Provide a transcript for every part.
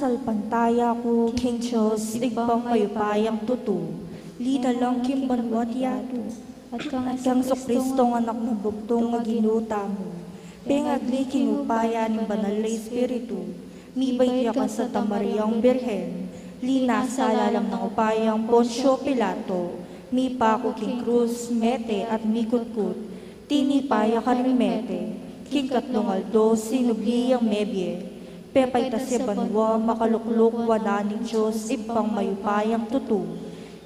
Sasalpantaya ko, King Diyos, igbang mayupayang tutu, lida lang kimbanwat yato, at kang Sokristong anak ng bugtong maginuta mo, pengagli kinupaya ng banal na Espiritu, mibay ka sa Tamariyang Birhen, lina sa lalam ng upayang Poncio Pilato, mi pako king krus, mete at mikutkut, tinipaya ka rin mete, king katlong aldo, sinubli ang mebye, pepay ta si banwa, makalukluk, wana ni Diyos, ibang mayupayang tutu,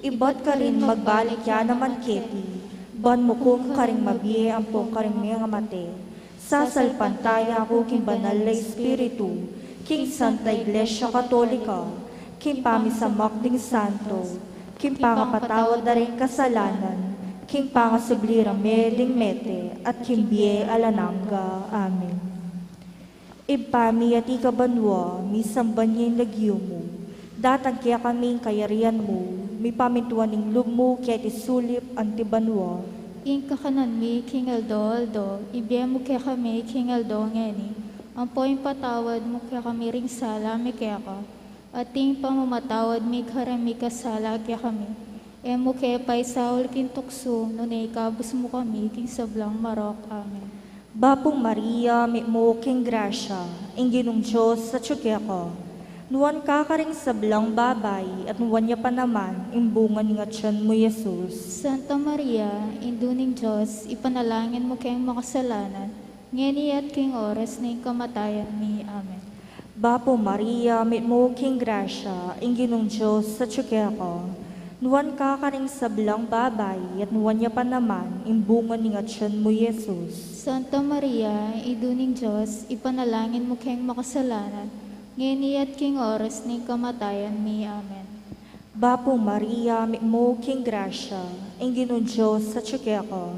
ibat ka rin magbalik yan naman keti, ban mo kung karing mabie, ampong karing mga mate, sasalpantaya ko king banal na Espiritu, king Santa Iglesia Katolika, king pamisamak ding santo, king pangapatawad na rin kasalanan, king pangasublirang meding mete, at king biye alanangga. Amen. Ipami at ikabanwa, misamban niya yung lagyo mo, datang kaya kaming kayarian mo, mi pamintuan ng lub mo, kaya tisulip antibanwa. Ing kakanan mi, King Aldo, ibiya mo kaya kami, King Aldo, ngeni, ang poing patawad mo kaya kami ring sala, mi kaya ka, at ting pamamatawad mi karami kasala kaya kami, e mo kaya paisaul kin tukso, nunay kabus mo kami, King Sablang Marok. Amen. Bapong Maria, mi mo king grasya, inginong Diyos sa tsuke ko. Nuwan ka karing sablang babay, at nuwan niya pa naman, imbungan nga tiyan mo, Jesus. Santa Maria, induning Diyos, ipanalangin mo kayong makasalanan, ngeni at king oras na yung kamatayan mi. Amen. Bapong Maria, mi mo king grasya, inginong Diyos sa tsuke ko. Nuwan ka karing sablang babay, at nuwan niya pa naman, imbungan nga tiyan mo, Jesus. Santa Maria, iduning Diyos, ipanalangin mo kayong makasalanan, ngeni at king oras ni kamatayan mi. Amen. Bapong Maria, mi mo king grasya, inginong Diyos sa tsuke ko.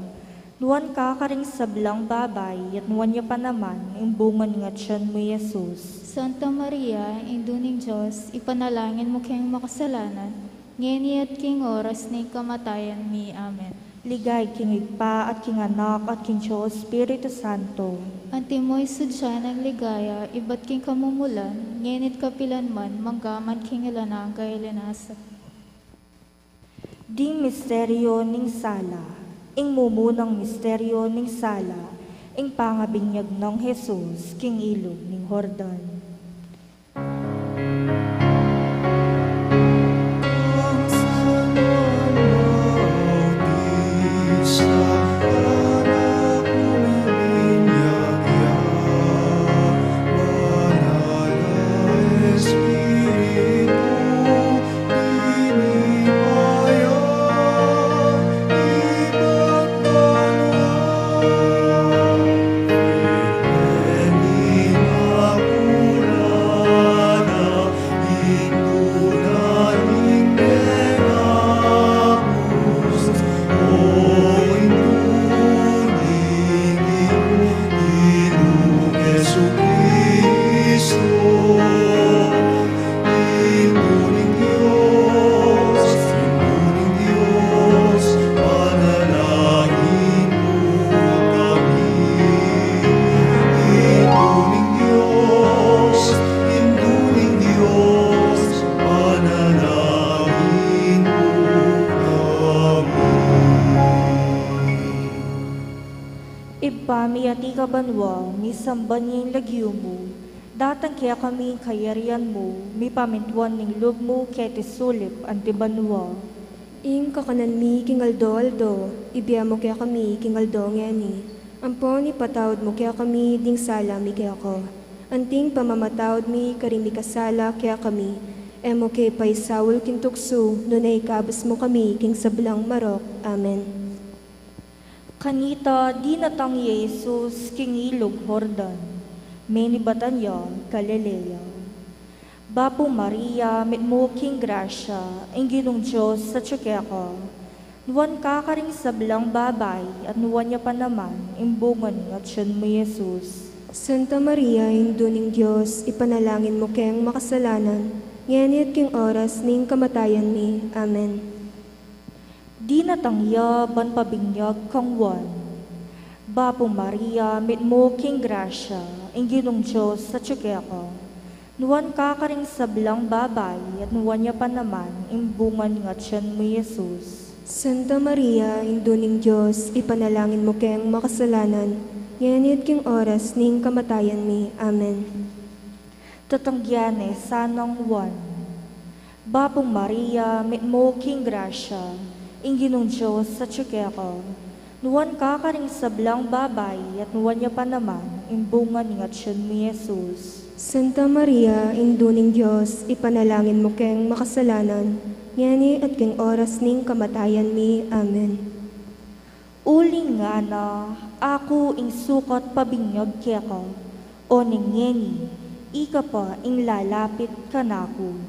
Nuwan ka karing sablang babay, at nuwan niya pa naman, imbungan nga tiyan mo, Jesus. Santa Maria, iduning Diyos, ipanalangin mo kayong makasalanan, ngeni at king oras ni kamatayan mi. Amen. Ligay king Igpa at king Anak at king Diyos, Espiritu Santo. Antimoy sudya ng ligaya, iba't king kamumulan, ngenit kapilan man, manggaman king ilananga ilinasa. Di misteryo ning sala, ing mumunang misteryo ning sala, ing pangabinyag ng Jesus, king ilog ning Jordan. Ipami at ikabanwa, misamban niya yung lagyo mo, datang kaya kami kayarian mo, mi pamintuan ng loob mo, kaya tisulip antibanwa. Ing kakanan mi, King Aldo, ibiya mo kaya kami, King Aldo, ngeni, ampon ipatawad mo kaya kami, ding sala mi kaya ko, anting pamamatawad mi, karimi kasala kaya kami, emo kay paisawul kintukso, nunay kabas mo kami, King Sablang Marok. Amen. Kanita, di natang Jesus, king ilog Jordan, meni Batanya, Galilea. Bapong Maria, mit mo king grasya, inginong Diyos sa tsuke ko. Nuwan ka karing sablang babay, at nuwan niya pa naman, imbungan at siyan mo, Jesus. Santa Maria, induning Diyos, ipanalangin mo kayong makasalanan, ngayon at king oras ning kamatayan mi. Amen. Di natangya ban pabinyag kang wan. Bapong Maria, mit mo king grasya, inginong Diyos sa tsuke ko. Nuwan ka karing sablang babay, at nuwan niya pa naman, imbungan nga tiyan mo Jesus. Santa Maria, Indo ning Diyos, ipanalangin mo keng makasalanan, ngayon king oras ning kamatayan mi. Amen. Tatangyane sanang Juan. Bapong Maria, met mo king grasya, inginong Diyos sa tsukeko. Nuwan ka karing sablang babay, at nuwan niya pa naman, imbungan nga tiyan mo Jesus. Santa Maria, Indo ning Diyos, ipanalangin mo keng makasalanan, ngayon at king oras ning kamatayan mi. Amen. Uling nga na, ako ing sukat pabinyag keko, o ningeni, ika pa ing lalapit kanako.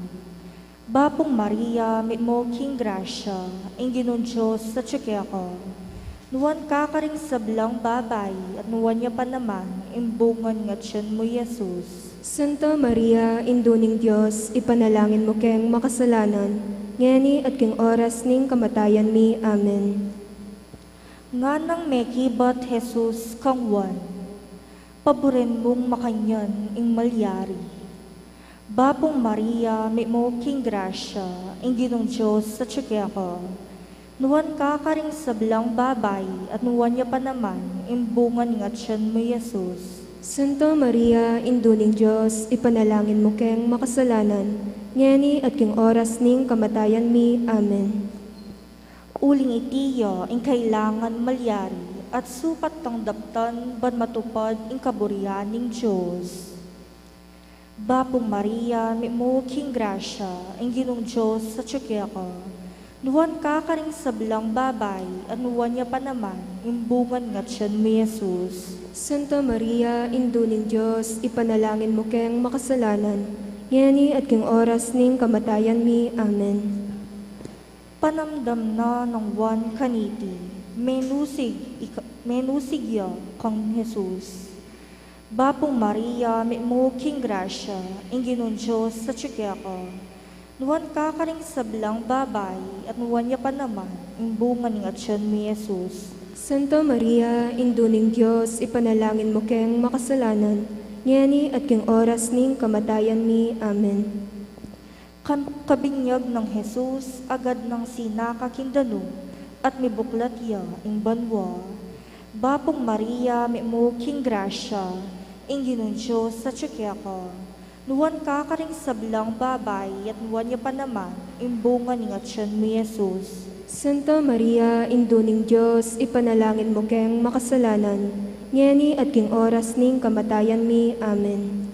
Bapong Maria, mit mo king grasya, ing ginon Diyos sa tsukeko. Nuwan ka karing sablang babay, at nuwan niya pa naman, imbungan nga tiyan mo Jesus. Santa Maria, Indo ning Diyos, ipanalangin mo keng makasalanan, ngayon at king oras ning kamatayan mi. Amen. Nga nang mekibat Jesus kang Juan, paboren mong makanyan ing malyari. Bapong Maria, may mo king grasya, ing ginong Diyos sa tsukeko. Nuwan ka karing sablang babay, at nuwan niya pa naman, imbungan nga tiyan mo Jesus. Santa Maria, Indo ning Diyos, ipanalangin mo keng makasalanan, ngayon at king oras ning kamatayan mi. Amen. Uling itiyo, ing kailangan malyari, at sukat tang daptan, ban matupad ing kaburian ning Diyos. Bapong Maria, may mo king grasya, ing ginong Diyos sa tsukeko. Nuwan ka karing sablang babay, at nuwan niya pa naman, imbungan nga tiyan mo Jesus. Santa Maria, Indo ning Diyos, ipanalangin mo keng makasalanan, ngayon at king oras ning kamatayan mi. Amen. Panamdam na ng Juan kaniti, menusig ya kang Jesus. Bapong Maria, may mo king grasya, ing ginon Diyos sa tsukeko. Nuwan ka karing sablang babay, at nuwan niya pa naman, imbungan nga tiyan mo Jesus. Santa Maria, Indo ning Diyos, ipanalangin mo keng makasalanan, ngayon at king oras ning kamatayan mi. Amen. Kabinyag ng Jesus, agad ng sinakakindano, at may buklat ya ing banwa. Bapong Maria, may mo king grasya, ing ginon Diyos sa tsukeko. Nuwan ka karing sablang babay, at nuwan niya pa naman, imbungan nga tiyan mo Jesus. Santa Maria, Indo ning Diyos, ipanalangin mo keng makasalanan, ngayon at king oras ning kamatayan mi. Amen.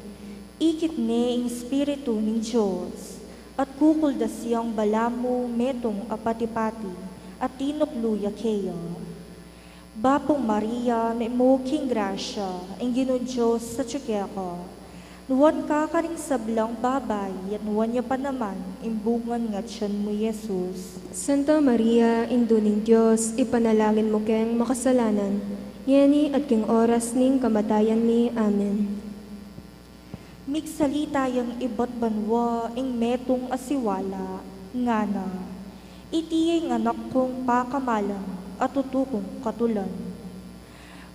Ikit ne ing Espiritu ning Diyos, at kukulda siyang balamo metong apatipati, at tinukluya keyo. Bapong Maria, may mo king grasya, ing ginon Diyos sa tsukeko. Nuwan ka karing sablang babay, at nuwan niya pa naman, imbungan nga tiyan mo Jesus. Santa Maria, Indo ning Diyos, ipanalangin mo keng makasalanan, ngayon at king oras ning kamatayan mi. Amen. Migsalita yung iba't banwa, ing metong asiwala, nga na, itiyay anak kong pakamalan, at tutukong katulan.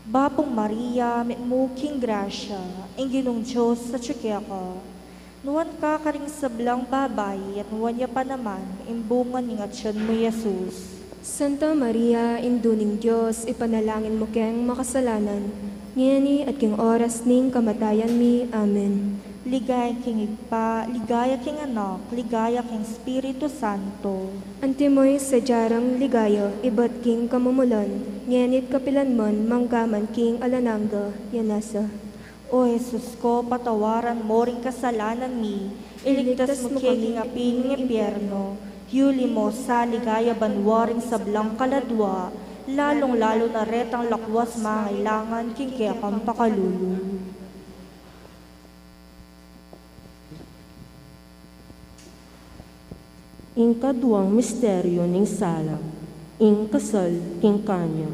Bapong Maria, met mo king grasya, ing ginong Diyos sa tsukeko. Nuwan ka karing sablang babay, at nuwan niya pa naman, imbungan nga tiyan mo Jesus. Santa Maria, Indo ning Diyos, ipanalangin mo keng makasalanan, ngayon at king oras ning kamatayan mi. Amen. Ligaya king Igpa, ligaya king Anak, ligaya king Espiritu Santo. Antimoy sa jarang ligayo, iba't king kamumulan, ngenit kapilanmon, manggaman king alanangga, yanasa. O Jesus ko, patawaran mo ring kasalanan mi, iligtas mo king aping ng impyerno, huli mo sa ligaya banwaring sablang kaladwa, lalong-lalo na retang lakwas mangailangan king kekang pakalulu. Ing kaduang misteryo ning sala, ing kasal king kanya.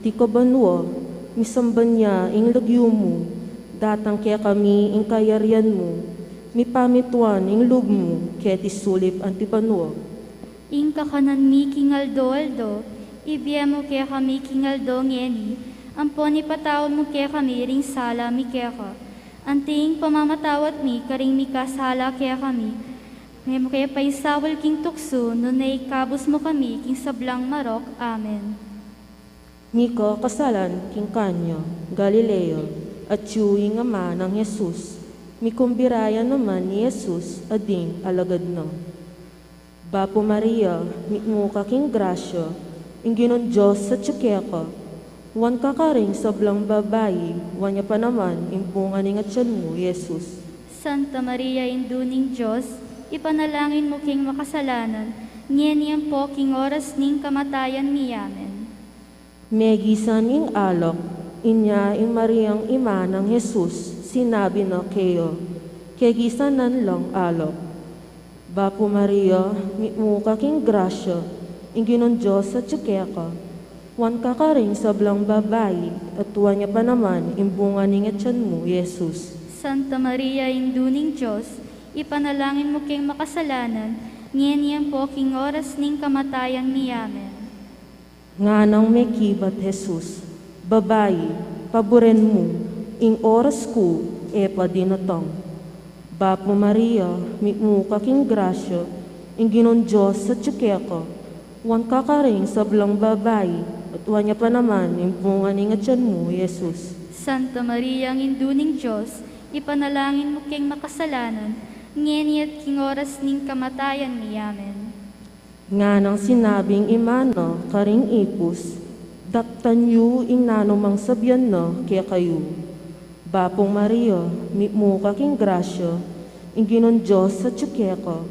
ti kabanwa, misamban niya ing lagyo mo, datang kaya kami ing kayarian mo, mi pamituan ing lub mo, kaya ti sulip ang ti banwa. Ing kakanan mi kingaldo-aldo, ibiyemo kaya kami kingaldo ngeni, ampon ipatawad mo kaya kami ring sala mi kaya ka. Anting pamamatawat mi karing mi kasala kaya kami, may mo kaya paisawal king tukso, no na ikabos mo kami king sablang marok. Amen. Mika kasalan king kanyo, Galileo, at yung ama ng Jesus, mikumbiraya naman ni Jesus ading alagad na. Bapo Maria, mitmo ka king grasya, ingginon Diyos sa tsukeka, wan kakaring sablang babayi, wanya pa naman impungan ng atyan mo, Jesus. Santa Maria, induning Diyos, ipanalangin mo king makasalanan, ngeniyang po king oras ning kamatayan mi. Amen. Megisan ing alok, inya ing Mariang ima ng Jesus, sinabi na kayo, kegisanan lang alok. Bapo Maria, mitmo ka king grasya, ingginon Diyos sa tsukeka, wan kakaring sablang babayi, at wanya pa naman imbungan ng atyan mo, Jesus. Santa Maria, induning Diyos, ipanalangin mo king makasalanan, ngeniyang po king oras ning kamatayan mi. Amen. Nga nang may kibat, Jesus, babayi, paboren mo, ing oras ko, epa dinatang. Bapo Maria, mitmo ka king grasya, ingginon Diyos sa tsukeka, wan kakaring sablang babayi, at wanya pa naman impungan ng atyan mo, Jesus. Santa Maria, ang induning Diyos, ipanalangin mo king makasalanan, ngeni at king oras ning kamatayan mi. Amen. Nga nang sinabing imano, karing ipus, daktan yu ing nanomang sabyan na kaya kayo. Bapong Maria, mitmo ka king grasya, ingginon Diyos sa tsukeka,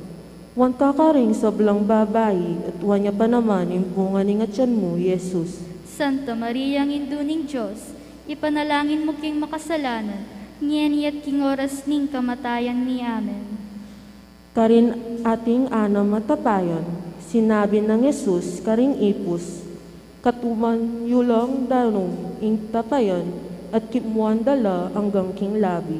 wan kakaring sablang babayi, at wanya pa naman impungan ng atyan mo, Jesus. Santa Maria, ang induning Diyos, ipanalangin mo king makasalanan, ngeni at king oras ning kamatayan mi. Amen. Karin ating anam matapayan, sinabi ng Jesus karing ipus, katuman yulang danong ing tapayan, at kimuan dala hanggang king labi.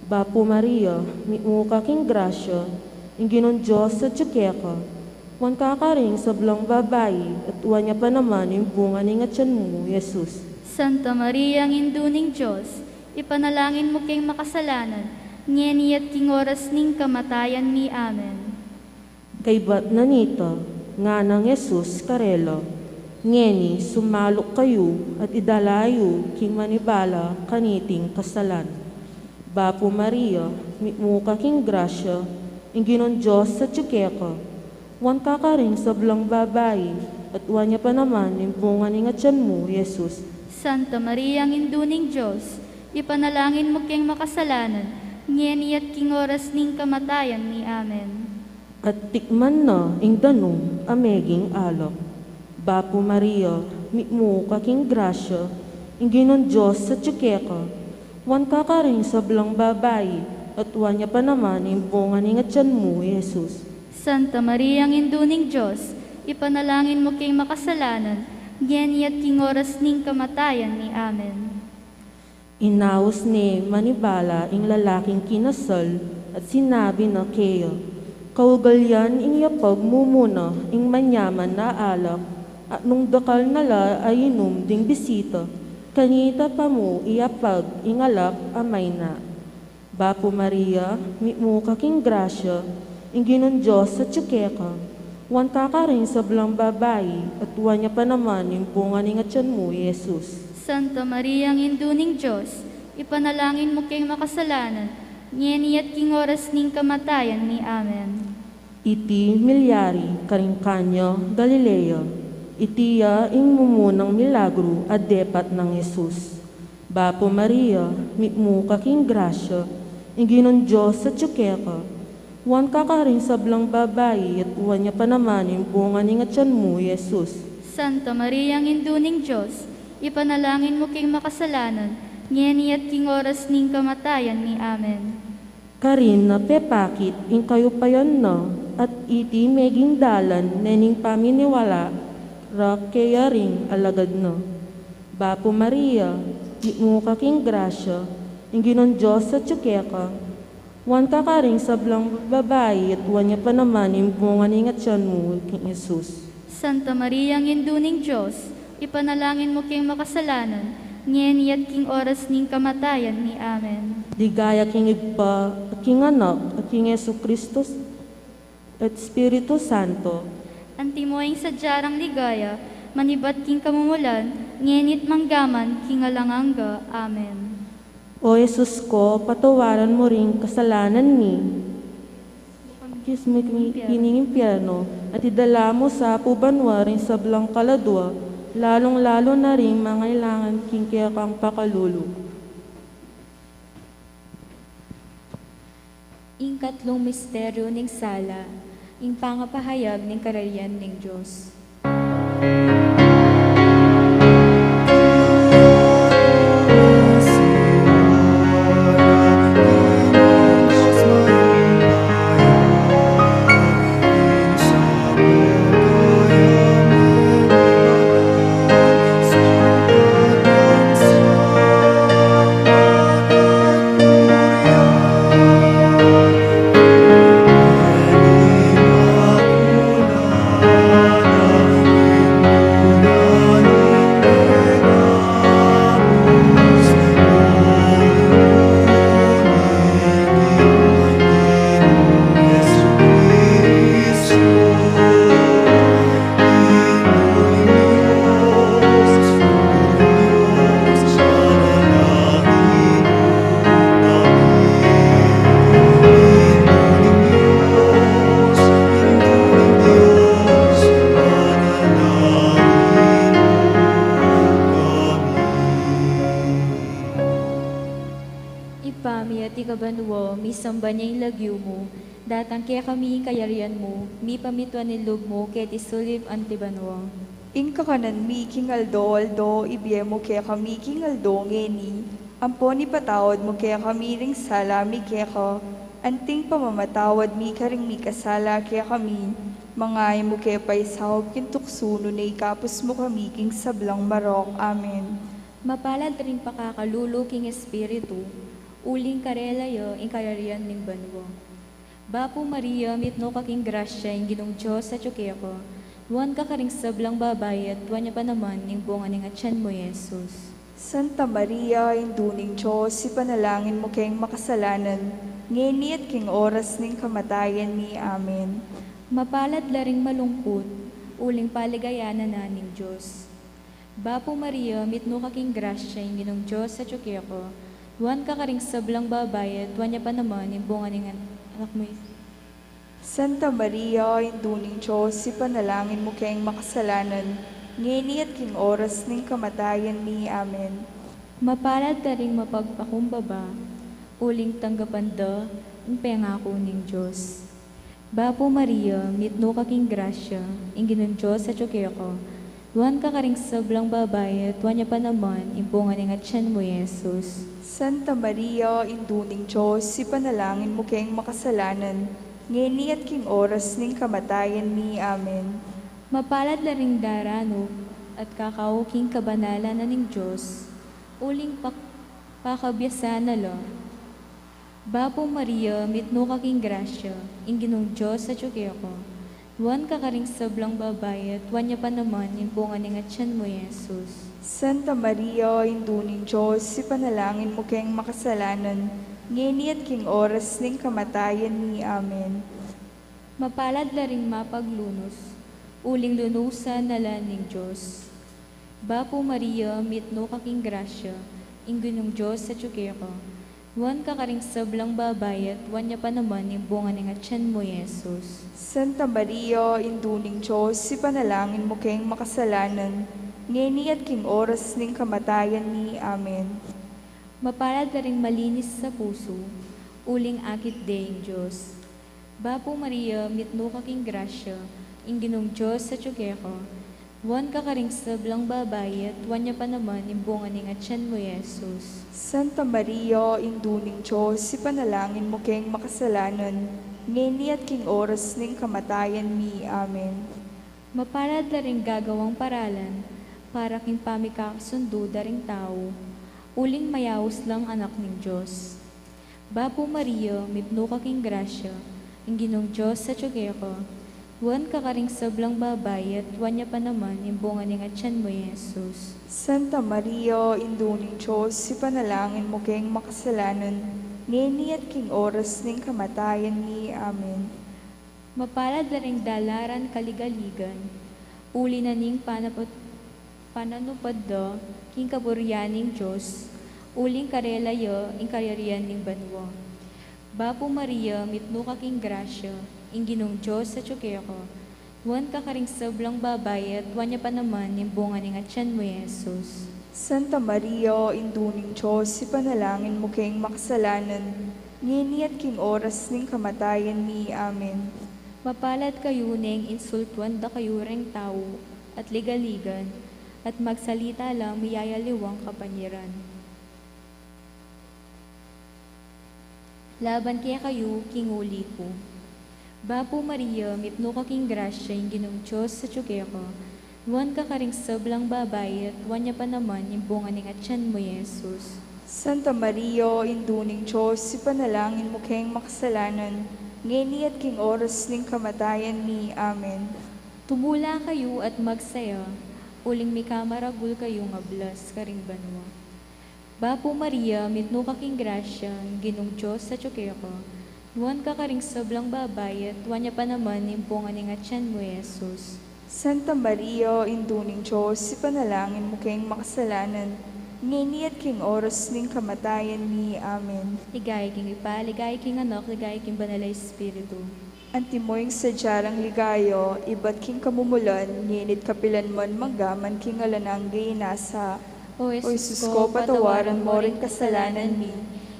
Bapo Maria, mitmo ka king grasya, ingginon Diyos sa tsukeka, wan kakaring sablang babayi, at wanya pa naman imbungan ng atyan mo, Jesus. Santa Maria, ang induning Diyos, ipanalangin mo king makasalanan, ngeni at king oras ning kamatayan mi. Amen. Kay bat na nito, nga ng Jesus karelo, ngeni sumalok kayo at idalayo king manibala kaniting kasalan. Bapo Maria, mitmo ka king grasya, ingginon Diyos sa tsukeka, wan kakaring sablang babayi, at wanya pa naman impungan ng atyan mo, Jesus. Santa Maria, ang induning Diyos, ipanalangin mo king makasalanan, ngeni at king oras ning kamatayan mi. Amen. At tikman na ing danong ameging alok. Bapo Maria, mitmo ka king grasya, ingginon Diyos sa tsukeka, wan kakaring sablang babayi, at wanya pa naman impungan ng atyan mo, Jesus. Santa Maria, ang induning Diyos, ipanalangin mo king makasalanan, ngeni at king oras ning kamatayan mi. Amen. Inaos ni manibala ing lalaking kinasal, at sinabi na kayo, kaugalyan ing yapag mumuna ing manyaman na alak, at nung dakal nala ay inom ding bisita, kanita pa mo iapag ing alak amay na. Bapo Maria, mitmo ka king grasya, ingginon Diyos sa tsukeka, wan kakaring sablang babayi, at wanya pa naman impungan ng atyan mo, Jesus. Santa Maria, ang induning Diyos, ipanalangin mo king makasalanan, ngeni at king oras ning kamatayan mi. Amen. Iti milyari karing kanyo Galileo, itiya ing mumunang milagro at depat ng Jesus. Bapo Maria, mitmo ka king grasya, ingginon Diyos sa tsukeka, wan kakaring sablang babayi, at wanya pa naman impungan ng atyan mo, Jesus. Santa Maria, ang induning Diyos, ipanalangin mo king makasalanan, ngeni at king oras ning kamatayan mi. Amen. Karin na pepakit ing kayo payan na, at iti meging dalan nening paminiwala, ra kaya ring alagad na. Bapo Maria, di mo kaking grasya, ang ginon Diyos sa tsukeka, wan ka ka rin sa blang babae at wan niya pa naman yung bunga ni ngatyan mo, king Jesus. Santa Maria, ang induning Diyos, ipanalangin mo king makasalanan, ngayon at king oras ning kamatayan ni Amen. Digaya king igpa, at king anak, at king Yesu Kristus, at Espiritu Santo. Antimoing sa jarang ligaya, manibat king kamumulan, ngayon manggaman king alanganga. Amen. O Jesus ko, patawaran mo rin kasalanan ni Kiss mo kining impyerno at idala mo sa pubanwa rin sa blang kaladwa, lalong-lalo na rin mangailangan king kaya kang pakalulu. Ing katlong misteryo ning sala, ing pangapahayag ning kararian ning Diyos. Ipami at ikabanwo, mi samba niya yung lagyo mo, datang kaya kami kayarian mo, mi pamituan nilog mo, kaya tisulib antibanwa. Ing kakanan mi kingaldo aldo, ibiyemo kaya kami kingaldo ngeni. Ampon ipatawad mo kaya kami ring sala mi kaya ka. Anting pamamatawad mi karing mi kasala kaya kami. Mangay mo kaya paisawag kintuksuno na ikapos mo kami king sablang marok. Amen. Mapalad rin pakakalulo king espiritu, uling karelayo ing kararian ning banwa. Bapo Maria, mitno kaking grasya ing ginong Diyos sa tsukeko, wan ka karing sablang babay at wan niya pa naman ing bunga ning atyan mo, Jesus. Santa Maria, induning Diyos, ipanalangin mo kayong makasalanan, ngeni at king oras ning kamatayan ni. Amen. Mapalad laring malungkot, uling paligayanan na ning Diyos. Bapo Maria, mitno kaking grasya ing ginong Diyos sa tsukeko, wan ka karing sablang babay at wan niya pa naman ing bunga ning anak mo. Santa Maria, induning Diyos, ipanalangin mo kayong makasalanan, ngeni at king oras ning kamatayan ni. Amen. Mapalad ka ring mapagpakumbaba, uling tanggapan da, ang pangako ning Diyos. Bapo Maria, mitno kaking grasya, ing ginong Diyos sa tsukeko, wan ka karing sablang babay at wan niya pa naman ing bunga ning atyan mo, Jesus. Santa Maria, induning Diyos, ipanalangin mo kayong makasalanan, ngeni at king oras ning kamatayan ni. Amen. Mapalad na ring darano at kakauking kabanalan na ning Diyos, uling pakabyasan na lo. Bapo Maria, mitno kaking grasya, ing ginong Diyos sa tsukeko, wan ka karing sablang babay at wan niya pa naman yung bunga ning atyan mo, Jesus. Santa Maria, induning Diyos, ipanalangin mo kayong makasalanan, ngeni at king oras ning kamatayan ni. Amen. Mapalad na ring mapaglunos, uling lunusan na ning Diyos. Bapo Maria, mitno kaking grasya, ing ginong Diyos sa tsukeko, wan ka karing sablang babay at wan niya pa naman yung bunga ning atyan mo, Jesus. Santa Maria, induning Diyos, ipanalangin mo kayong makasalanan, ngeni at king oras ning kamatayan ni. Amen. Mapalad ka ring malinis sa puso, uling akit deing Diyos. Bapo Maria, mitno kaking grasya, ing ginong Diyos sa tsukeko, wan ka karing sablang babay at wan niya pa naman yung bunga ning atyan mo, Jesus. Santa Maria, induning Diyos, ipanalangin mo kayong makasalanan, ngeni at king oras ning kamatayan ni. Amen. Mapalad na ring gagawang paralan, karaking pamikakasundo daring tao, uling mayawos lang anak ng Diyos. Bapo Maria, mipno kaking grasya, ang ginong Diyos sa tiyogeko, wan kakaring sablang babay at wanya pa naman yung bunga ng atyan mo, Jesus. Santa Maria, Induning Diyos, ipanalangin mo kayong makasalanan, ngeni at king oras ning kamatayan ni. Amen. Mapalad na ring dalaran kaligaligan, uli na ning pananupad do, king kaburyaning Diyos, uling karelayo, ing karyarian ning banwa. Bapo Maria, mitno kaking grasya, ing ginong Diyos sa tiyogeko, wan kakaring sablang babay at wanya pa naman yung bunga ng atyan mo, Jesus. Santa Maria, Induning Diyos, ipanalangin mo kayong makasalanan, ngeni at king oras ning kamatayan ni. Amen. Mapalad kayo ning insultuan da kayo reng tao at ligaligan, at magsalita lang miyayaliwang kapanyiran. Laban kaya kayo, kinguli ko. Bapo Maria, mipno kaking grasya, yung ginong Diyos sa tiyogeko, wan kakaring sablang babay at wanya pa naman yung bunga ng atyan mo, Jesus. Santa Maria, Induning Diyos, ipanalangin mo kayong makasalanan, ngeni at king oras ning kamatayan ni. Amen. Tumula kayo at magsaya, uling may kamaragul kayo nga blas karing banwa. Bapo Maria, mitno kaking grasya, ginong Diyos sa tiyogeko, wan kakaring sablang babay at wanya pa naman yung bunga ng atyan mo, Jesus. Santa Maria, Induning Diyos, ipanalangin mo kayong makasalanan, ngeni at king oras ning kamatayan ni. Amen. Ligay king ipa, ligay king anak, ligay king banalay espiritu. Antimoying sadyarang ligayo, iba't king kamumulan, nginit kapilan man manggaman king alanang gayinasa. O O Isus ko, patawaran mo rin kasalanan mi.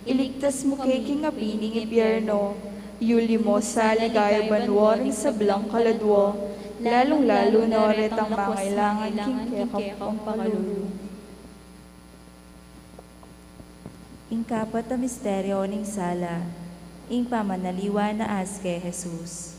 Iligtas mo kay king apining impyerno. Yuli mo sa ligaya banwaring sa blang kaladwo. Lalong-lalo na oretang mangailangan king kekang pakalulu. Ingkapat na misteryo ning sala, ing pamanaliwa na aske Jesus.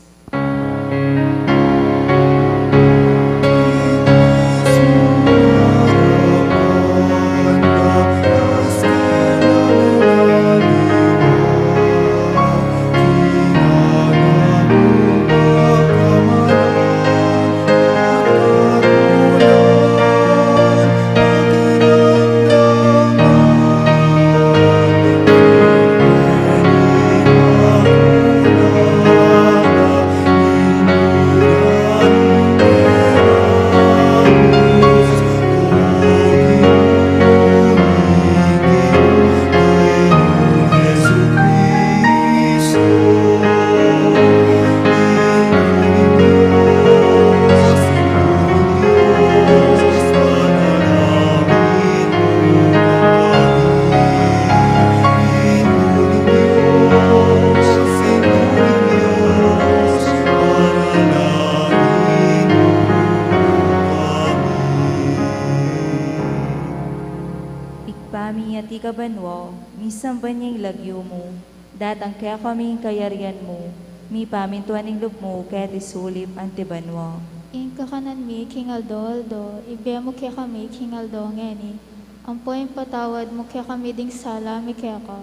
Ikpami ati kabanwa, misamba niyang lagyo mo, datang kaya kaming kayarian mo, mi pamintuan ng loob mo, kaya tisulip antibanwa. Ing kakanan mi, King Aldo, ibe mo kaya kami, King Aldo, ngeni. Ang poing patawad mo kaya kami ding sala, mi kaya ka.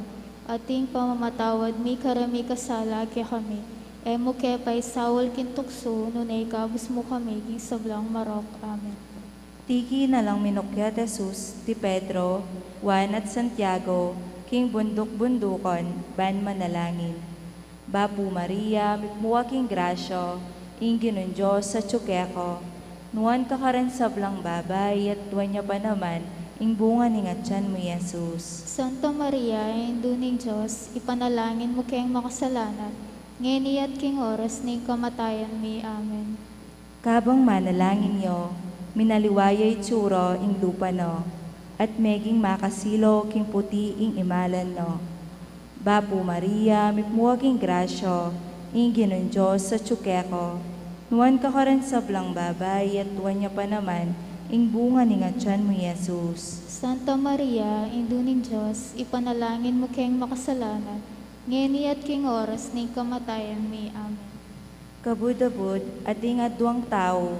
Ating pamamatawad, mi karami kasala kaya kami. E mo kaya pa'y sawal kintukso, nunay kabus mo kami, king sablang marok. Amen. Tiki na lang minukya Jesus, ti Pedro, Juan at Santiago, king bundok-bundukon, ban manalangin. Bapu Maria, mikmuwa king grasyo, ing ginon Diyos sa tsukeko, nuwan kakaran sablang babay, at duwanya pa naman, ing bunga ni ngatyan mo, Jesus. Santa Maria, induning Diyos, ipanalangin mo kayong makasalanan, ngeni at king oras ni kamatayan mi. Amen. Kabang manalangin nyo, minaliwayay tsuro ing lupa no, at meging makasilo king puti ing imalan no. Bapu Maria, mikmuwa king grasyo, ing ginon Diyos sa tsukeko, nuwan kakaran sablang babay, at tuwan niya pa naman, ing bunga ni ngatyan mo, Jesus. Santa Maria, induning Diyos, ipanalangin mo kayong makasalanan, ngeni at king oras ni kamatayan mi. Amen. Kabudabud, ating adwang tao,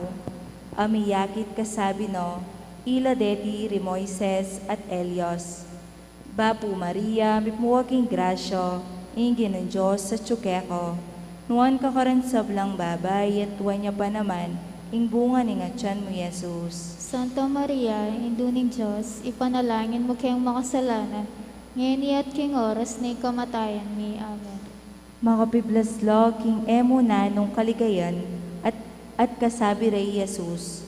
amiyakit kasabi no, ila deti Moises at Elios. Bapu Maria, mipmuwaking grasyo, ingin ng Diyos sa tsukeko. Nuan ka rin sa blang babay, at tuwan niya pa naman, ing bunga ni ngatyan mo, Jesus. Santa Maria, induning Diyos, ipanalangin mo kayong makasalanan, ngayon at king oras na kamatayan ni. Amen. Makapiblaslo, king emo na nung kaligayan, at kasabi ray Jesus.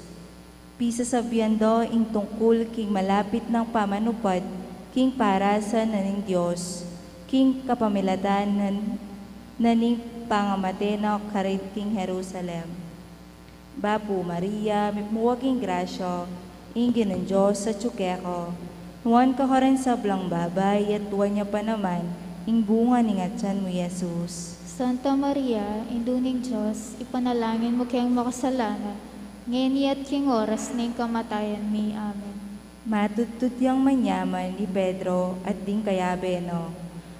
Pisa sa biyando, ing tungkol king malapit ng pamanupad, king para sa naning Diyos, king kapamilatan naning pangamate na karit king Jerusalem. Bapu Maria, mipmuwaking grasyo, ingin ng Diyos sa tsukeko. Nuwan ka rin sa blang babay, at tuwan niya pa naman, ing bunga ni ngatyan mo, Jesus. Santa Maria, induning Diyos, ipanalangin mo kayong makasalanan, ngayon at king oras na kamatayan ni. Amen. Matutut yang manyaman ni Pedro at ding kayabeno.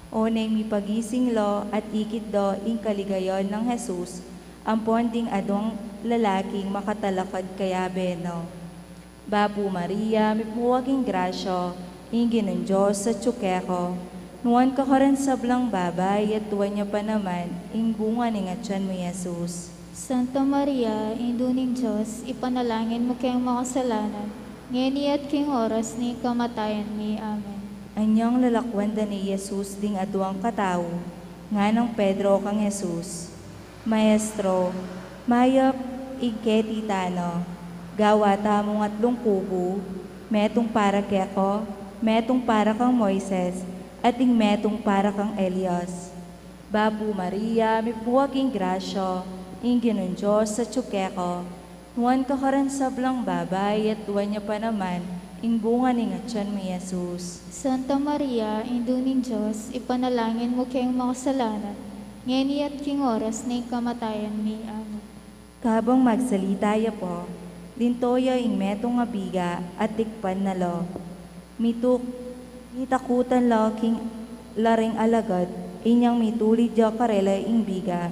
O na mi pagising lo at ikit do ing kaligayon ng Jesus, ampon ding adong lalaking makatalakad kayabeno. Bapu Maria, mipmuwaking grasyo, ingin ng Diyos sa tsukeko. Nuwan ka rin sa blang babay, at tuwan niya pa naman, ing bunga ni ngatyan mo, Jesus. Santa Maria, induning Diyos, ipanalangin mo kayong makasalanan, ngayon at king oras ni kamatayan ni. Amen. Anyang lalakwanda ni Jesus ding aduang katao, nga ng Pedro kang Jesus. Maestro, mayap igketitano, gawata mong atlong kubo, metong para keko, metong para kang Moises, ating metong para kang Elias. Bapu Maria, mipmuwaking grasyo, ingin ng Diyos sa tsukeko. Nuwan ka rin sa blang babay, at tuwan niya pa naman, ing bunga ni ngatyan mo, Jesus. Santa Maria, induning Diyos, ipanalangin mo kayong makasalanan, ngayon at king oras na kamatayan ni. Amen. Kabang magsalitaya po, lintoya ing metong abiga at tikpan na lo. Mitakutan lo king laring alagad, inyang mitulid yo karela ing biga.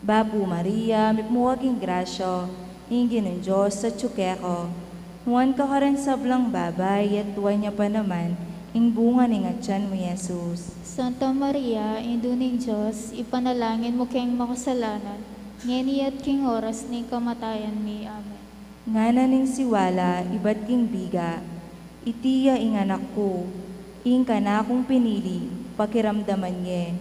Bapu Maria, mipmuwaking grasyo, ingin ng Diyos sa tsukeko. Nuwan ka rin sa blang babay, at tuwan niya pa naman, ing bunga ni ngatyan mo, Jesus. Santa Maria, induning Diyos, ipanalangin mo kayong makasalanan, ngayon at king oras ni kamatayan ni. Amen. Nga na ning siwala, iba't king biga, itiya ing anak ko, ing ka na akong pinili, pakiramdaman niya.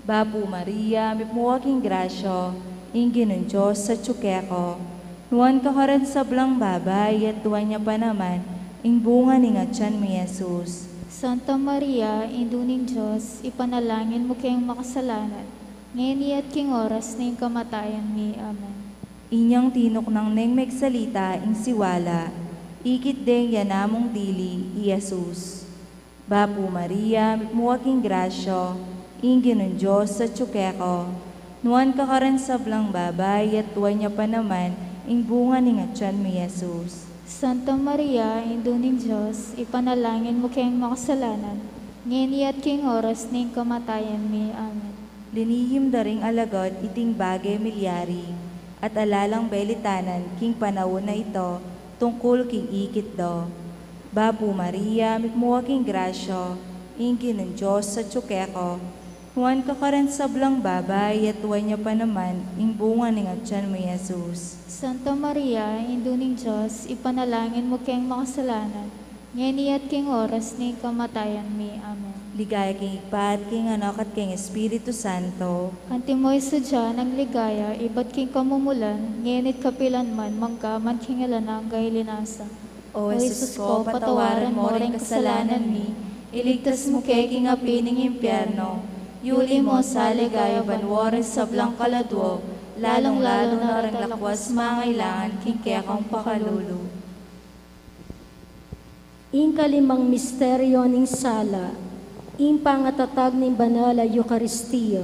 Bapu Maria, mipmuwaking grasyo, ingin ng Diyos sa tsukeko. Nuwan ka rin sa blang babay, at tuwan niya pa naman, ing bunga ni ngatyan mo, Jesus. Santa Maria, induning Diyos, ipanalangin mo kayong makasalanan, ngayon at king oras na kamatayan ni. Amen. Inyang tinok nang neng megsalita ing siwala, ikit deng yanamong dili, Jesus. Bapu Maria, mipmuwaking grasyo, ingin ng Diyos sa tsukeko. Nuwan ka rin sa blang babay, at tuwan niya pa naman, ing bunga ni ngatyan mo, Jesus. Santa Maria, induning Diyos, ipanalangin mo kayong makasalanan, ngayon at king oras na kamatayan ni. Amen. Linihim daring alagod iting bagay milyari, at alalang belitanan king panahon na ito, tungkol king ikit do. Bapu Maria, mipmuwaking grasyo, ingin ng Diyos sa tsukeko. Nuwan ka rin sa blang babay, at tuwan niya pa naman, ing bunga ni ngatyan mo, Jesus. Santa Maria, induning Diyos, ipanalangin mo kayong makasalanan, ngayon at king oras na kamatayan ni. Amen. Ligaya king ikpat, king anak at king Espiritu Santo. Antimoy sadya ng ligaya, iba't king kamumulan, ngayon at kapilanman, manggaman king alanang gailinasa. O Jesus ko, patawaran mo rin kasalanan mi, iligtas mo kay king apining impyerno, yuli mo sa ligaya banwarin sa blang kaladwo, lalong-lalo na rin lakwas mangailangan king kekang pakalulu. Ing kalimang misteryo ning sala, ing pangatatag ning banal a Eucharistia.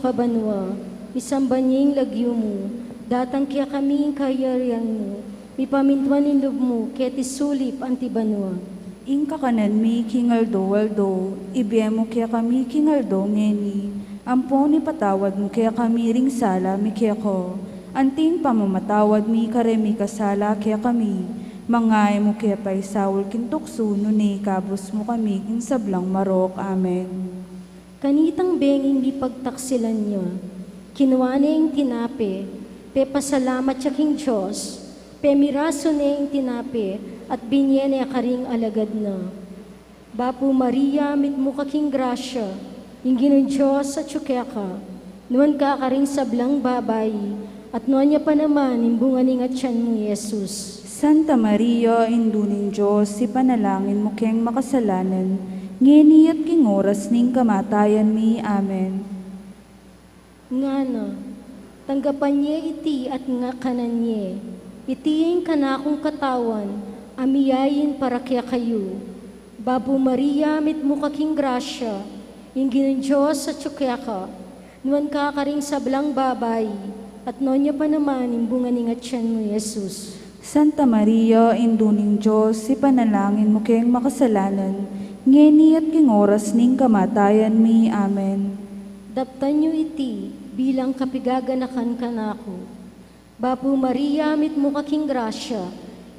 kabanwa, isamba niyang lagyo mo, datang kaya kami kayarian mo, mipamintuan in loob mo, ket isulip antibanwa. Ing kakanan mi kingaldo-aldo, ibiyemo kaya kami kingaldo ngeni. Ampo ni patawad mo kaya kami ring sala mi kaya ko. Anting pamamatawad mi karemi kasala kaya kami. Mangay mo kaya pa isawol kintukso nuni kabos mo kami king sablang marok. Amen. Kanitang benging di pagtaksilan niyo, kinuha niya yung tinape, pe pasalamat siya king Diyos, pe miraso niya yung tinape, at binye niya karing alagad na. Bapu Maria, mit mo kaking grasya, yung ginong Diyos at tsukeka, nuwan ka karing sablang babay, at nuwan niya pa naman, imbunganing at tiyan mo, Jesus. Santa Maria, induning Diyos, si panalangin mo keng makasalanan, ngeni at king oras ning kamatayan mi. Amen. Nga na, tanggapan niya iti at nga kanan niya, itiyin ka na akong katawan, amiyayin para kaya kayo. Babu Maria, mit mo kaking grasya, yung ginong Diyos at tsukeka, nuwan ka karing sablang babay, at nonya pa naman, imbunganing at tiyan mo, Jesus. Santa Maria, induning Diyos, si panalangin mo keng makasalanan, ngeni at king oras ning kamatayan mi. Amen. Daptan niyo iti, bilang kapigaganakan ka na ako. Babu Maria, mit mo kaking grasya,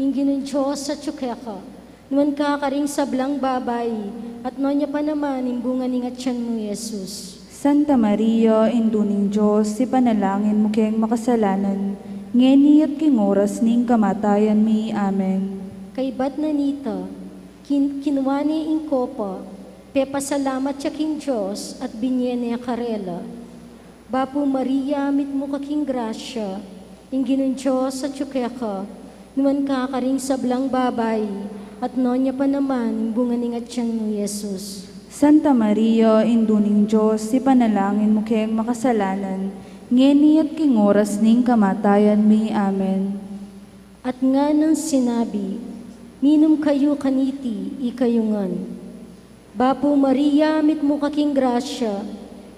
yung ginong Diyos at tsukeka, nuwan ka karing sablang babay, at nonya pa naman, imbunganing at tiyan mo, Jesus. Santa Maria, induning Diyos, si panalangin mo keng makasalanan, ngeni at king oras ning kamatayan mi. Amen. Kay bat na nita, kinuha niya yung kopa, pe pasalamat siya king Diyos at binye niya karela. Bapu Maria, mit mo kaking grasya, yung ginong Diyos at tsukeka, nuwan ka karing sablang babay, at nonya pa naman, imbunganing at tiyan mo, Jesus. Santa Maria, induning Diyos, si panalangin mo keng makasalanan, ngeni at king oras ning kamatayan mi. Amen. At nga nang sinabi, minum kayo kaniti, ikayungan. Bapu Maria, mit mo kaking grasya,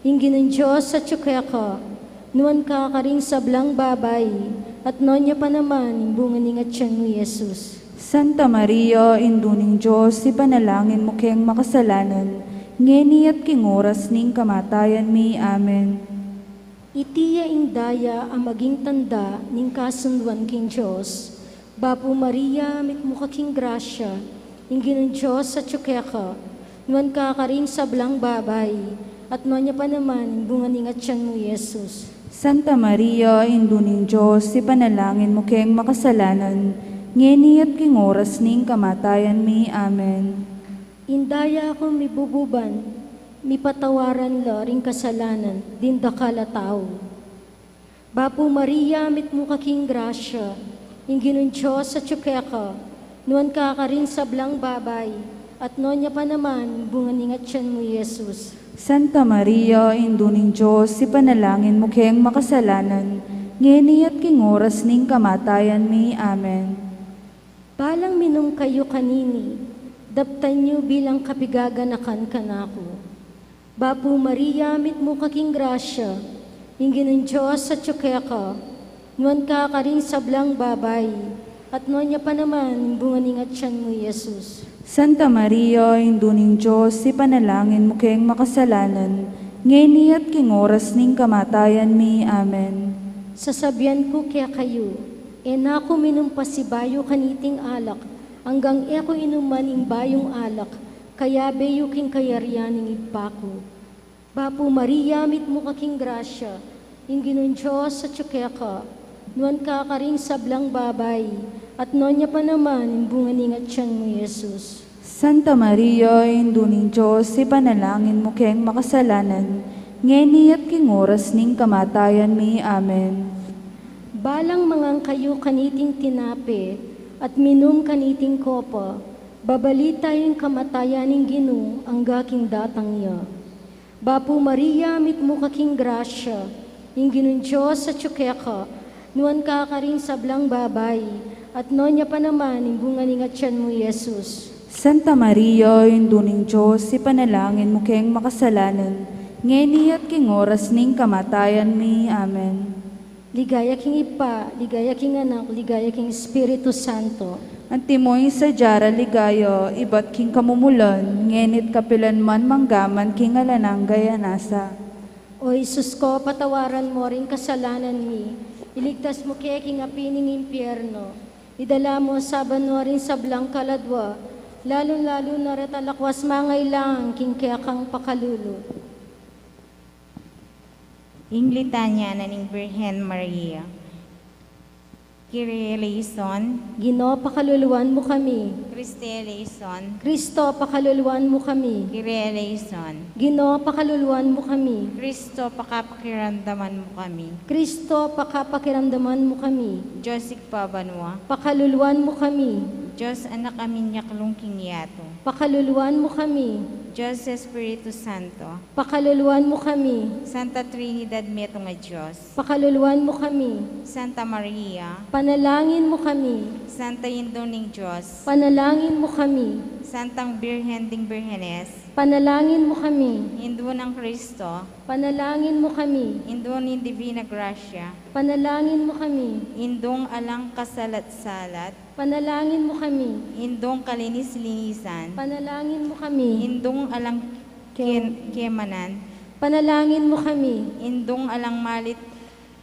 yung ginong Diyos at tsukeka, nuwan ka karing sablang babay, at nonya pa naman, imbunganing at tiyan mo, Jesus. Santa Maria, induning Diyos, si panalangin mo keng makasalanan, ngeni at king oras ning kamatayan mi. Amen. Itiya indaya ang maging tanda ning kasunduan king Diyos. Bapu Maria, mit mo kaking grasya, yung ginong Diyos sa tsukeka, nuwan ka karing sablang babay, at nonya pa naman, imbunganing at tiyan mo, Jesus. Santa Maria, induning Diyos, si panalangin mo keng makasalanan, ngeni at king oras ning kamatayan mi. Amen. Indaya akong mibububan, mipatawaran la ring kasalanan, dindakala tao. Bapu Maria, mit mo kaking grasya, yung ginong Diyos sa tsukeka, nuwan ka karing sablang babay, at nonya pa naman, bunganing at tiyan mo, Jesus. Santa Maria, induning Diyos, si panalangin mo keng makasalanan, ngeni at king oras ning kamatayan mi. Amen. Balang minum kayo kanini, daptan niyo bilang kapigaganakan ka na ako. Bapu Maria, mit mo kaking grasya, yung ginong Diyos sa tsukeka, nuwan ka karing sablang babay, at nonya pa naman, bunganing at tiyan mo, Jesus. Santa Maria, induning Diyos, si panalangin mo keng makasalanan, ngeni at king oras ning kamatayan mi. Amen. Sasabihan ko kaya kayo, nako minum pasibayo kaniting alak, hanggang eko inuman ing bayong alak, kaya beyo king kayarianing ipako. Bapu Maria, mit mo kaking grasya, yung ginong Diyos sa tsukeka, nuwan ka karing sablang babay, at nonya pa naman, imbunganing at tiyan mo, Jesus. Santa Maria, induning Diyos, si panalangin mo keng makasalanan, ngeni at king oras ning kamatayan mi. Amen. Balang mangang kayo kaniting tinape, at minum kaniting kopa, babalita yung kamatayan ng Ginoo ang gaking datang niya. Bapu Maria, mit mo kaking grasya, yung Ginong Diyos sa tsukeka, nuwan ka karing sablang babay, at nonya pa naman, imbunganing at tiyan mo, Jesus. Santa Maria, induning Diyos, si panalangin mo keng makasalanan, ngeni at king oras ning kamatayan mi. Amen. Ligaya king Ipa, ligaya king Anak, ligaya king Espiritu Santo. Antimoy sa jara ligayo, ibat king kamumulan, ngenit kapilan man manggaman king alanang gayanasa. O Isus ko, patawaran mo rin kasalanan mi. Iligtas mo kaya king apining impyerno. Idala mo sa banwa rin sa blang kaladwa. Lalo-lalo na retalakwas mangailangan king kaya kang pakalulu. Inglitanya na ning Birhen Maria. Kyrie eleison, Ginoo, pakaluluwan mo kami. Christe eleison, Kristo, pakaluluwan mo kami. Kyrie eleison, Ginoo, pakaluluwan mo kami. Kristo pakapakiramdaman mo kami. Kristo, pakapakiramdaman mo kami. Diyos ikpabanwa, Pakaluluwan mo kami. Diyos anak amin yaklong kingyato. Pakaluluwan mo kami. Diyos Espiritu Santo, Pakaluluwan mo kami. Santa Trinidad meto nga Diyos, Pakaluluwan mo kami. Santa Maria, Panalangin mo kami. Santa Indoning Diyos, Panalangin mo kami. Santang Birhen ding Birhenes, Panalangin mo kami. Indo ng Kristo, Panalangin mo kami. Indo ni Divina Gracia, Panalangin mo kami. Indong alang kasalat-salat, Panalangin mo kami. Indong kalinis-linisan, Panalangin mo kami. Indong alang kemanan, Panalangin mo kami. Indong alang malit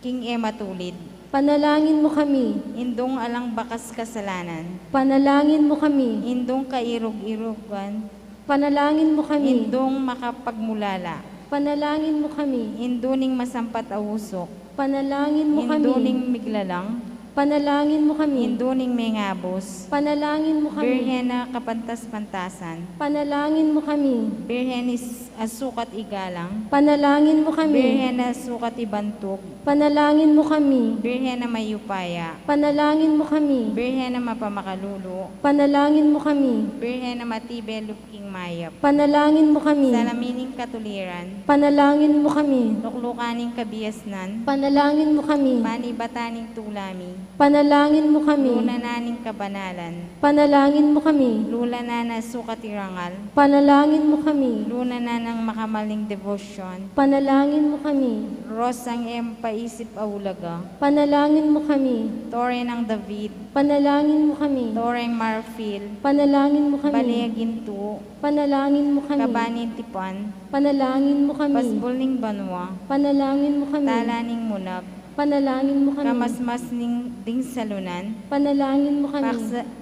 king ematulid, Panalangin mo kami. Indong alang bakas kasalanan, Panalangin mo kami. Indong kairog-irogan, Panalangin mo kami. Indong makapagmulala, Panalangin mo kami. Induning masampat awusok, Panalangin mo kami. Induning miglalang, Panalangin mo kami. Induning mengabos, Panalangin mo kami. Birhen na kapantas-pantasan, Panalangin mo kami. Birhen is asukat igalang, Panalangin mo kami. Birhen na sukat ibantok, Panalangin mo kami. Birhen na mayupaya, Panalangin mo kami. Birhen na mapamakalulo, Panalangin mo kami. Birhen na matibe lupking mayap, Panalangin mo kami. salamining katuliran, Panalangin mo kami. luklukaning kabiasnan, Panalangin mo kami. panibataning tulami, Panalangin mo kami. lunananing kabanalan, Panalangin mo kami. lula na na sukat irangal, Panalangin mo kami. luna na ng makamaling devotion, Panalangin mo kami. rosang empaisip aulaga, Panalangin mo kami. tore ng David, Panalangin mo kami. toreng marfil, Panalangin mo kami. baliaginto, Panalangin mo kami. kabanin tipan, Panalangin mo kami. pasbol ning banwa, Panalangin mo kami. talaning munab, Panalangin mo kami. kamasmas ning ding salunan, Panalangin mo kami.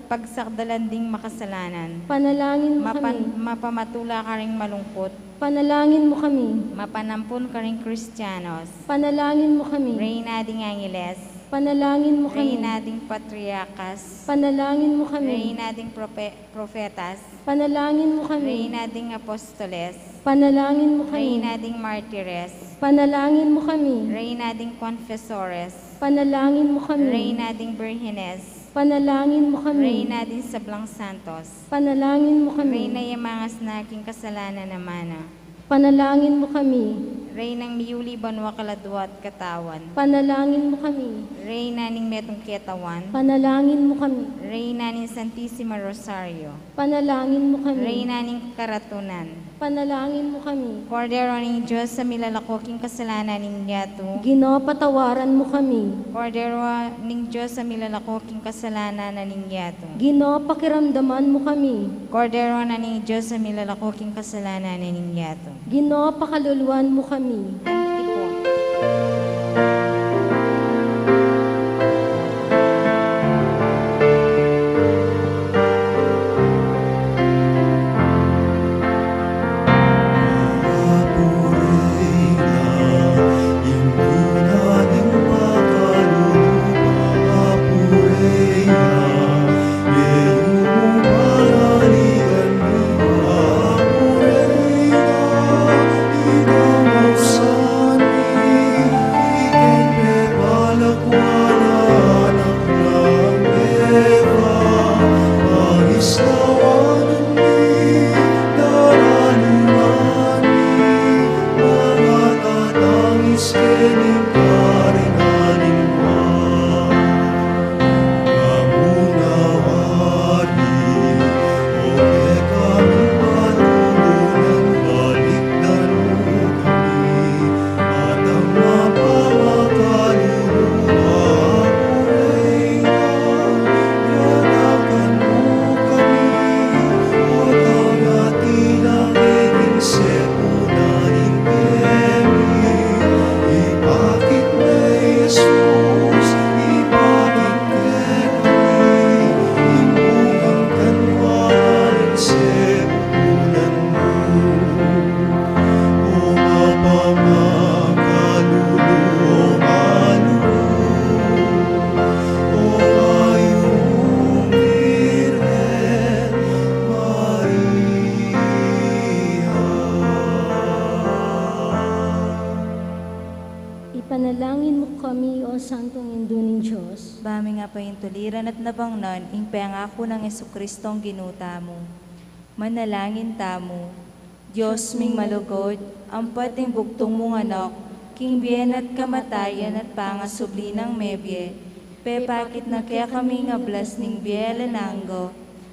pagsakdalan ding makasalanan, Panalangin mo kami. mapamatula ka ring malungkot, Panalangin mo kami. mapanampun ka ring Kristiyanos, Panalangin mo kami. Reyna ding Angeles, Panalangin mo kami. Reyna ding Patriarchas, Panalangin mo kami. Reyna ding Profetas, Panalangin mo kami. Reyna ding Apostoles, Panalangin mo kami. Reyna ding Martires, Panalangin mo kami. Reyna ding Confessores, Panalangin mo kami. Reyna ding Virgenes, Panalangin mo kami. Reyna din Sablang Santos, Panalangin mo kami. Reyna yamangas na aking kasalanan naman, Panalangin mo kami. Reynang miyuli banwa kaladwa at katawan, Panalangin mo kami. Reyna ning metong ketawan, Panalangin mo kami. Reyna ning Santissima Rosario, Panalangin mo kami. Reyna ning karatunan, Panalangin mo kami. Cordero ning Diyos sa milalakoking kasalanan ning yato, Ginoo, patawaran mo kami. Cordero ning Diyos sa milalakoking kasalanan na ning yato, Ginoo, pakiramdaman mo kami. Cordero na ning Diyos sa milalakoking kasalanan na ning yato. Ginoo, pakaluluwan mo kami. Antipon. Ikaw ang sa payintuliran at nabangnan, ing pangako ng Jesucristong ginuta mo. Manalangin tamo, Diyos ming malugod, ampat ing bugtong mong anak, king bien at kamatayan at pangasubli ng mebye, pepakit na kaya kami nga blas ning bielananggo,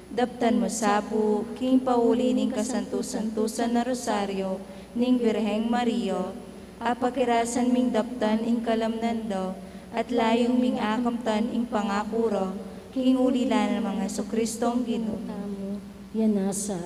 daptan mo sapu, king pauli ning kasantusan na rosaryo, ning Birheng Maria, apakirasan ming daptan ing kalamnando, at layong ming akamtan ing pangakuro, king ulila ng mga Jesucristong ginuta. Tamo, yanasa.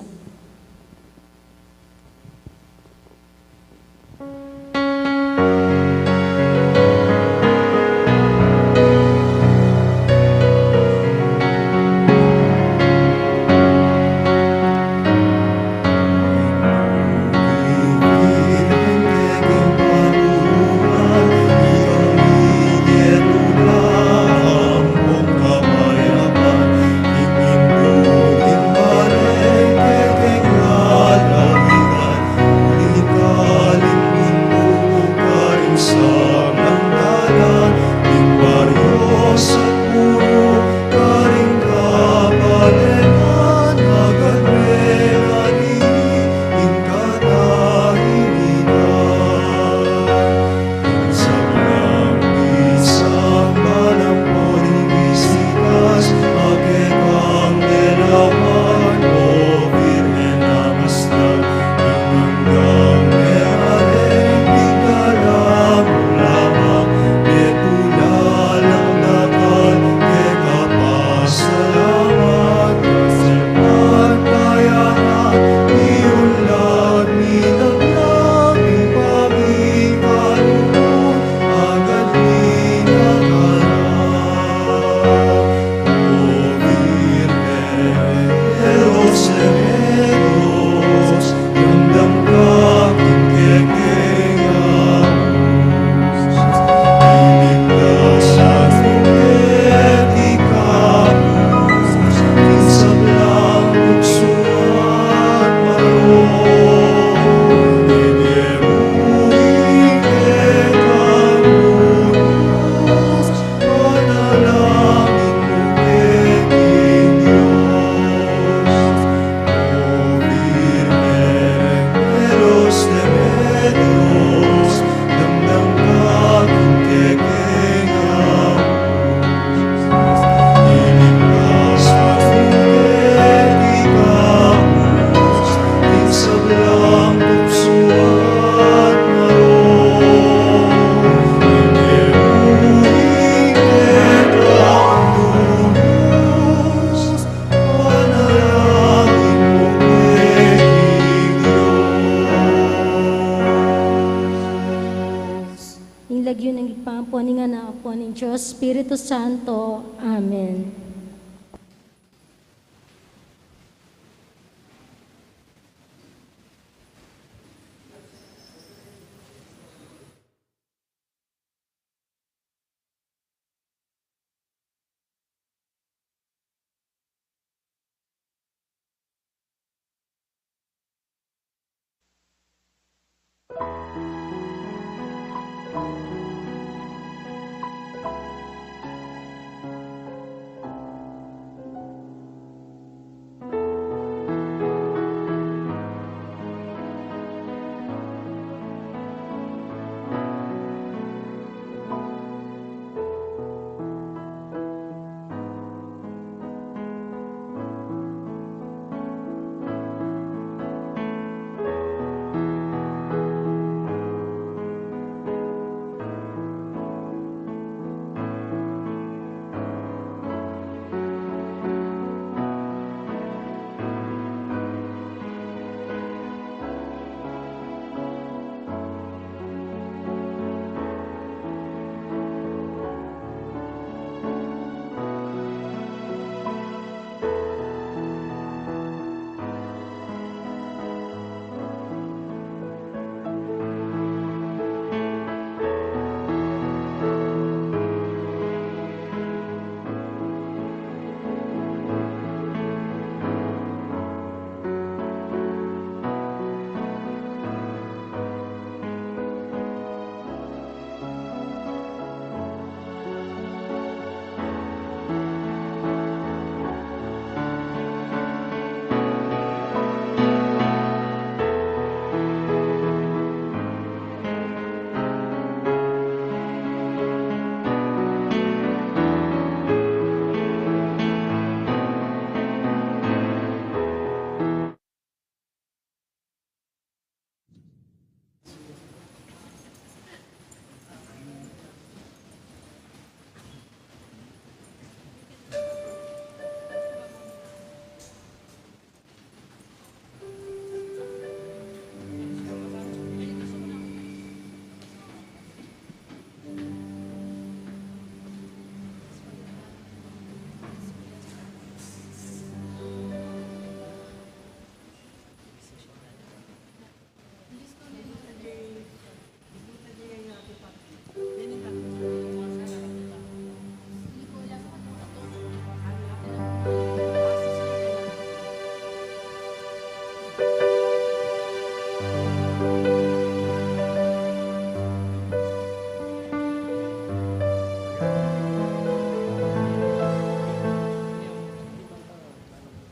Lagyo ng ipampo ni nga na po ni Diyos, Espiritu Santo. Amen.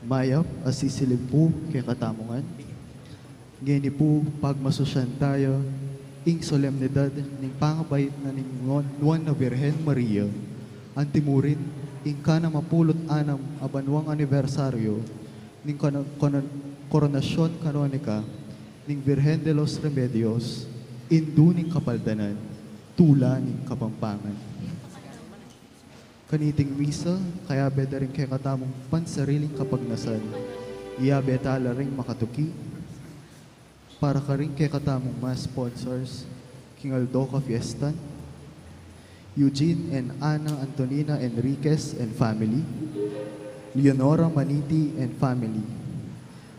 Mayap asisilib po kay katamungan. Ngeni po pagmasosyan tayo, ing solemnidad ning pangabayit na ning Nuan na Birhen Maria, antimurin, ing kana mapulot anam abanwang anibersaryo, ning koronasyon kanonika, ning Birhen de los Remedios, indu ning kapaldanan, tula ning kapampangan. Kaniting misa, kaya beda rin kay katamong pansariling kapagnasan, iya betala ring makatuki, para ka rin kay katamong mga sponsors, King Aldoca Fiestan, Eugene and Ana Antonina Enriquez and family, Leonora Maniti and family,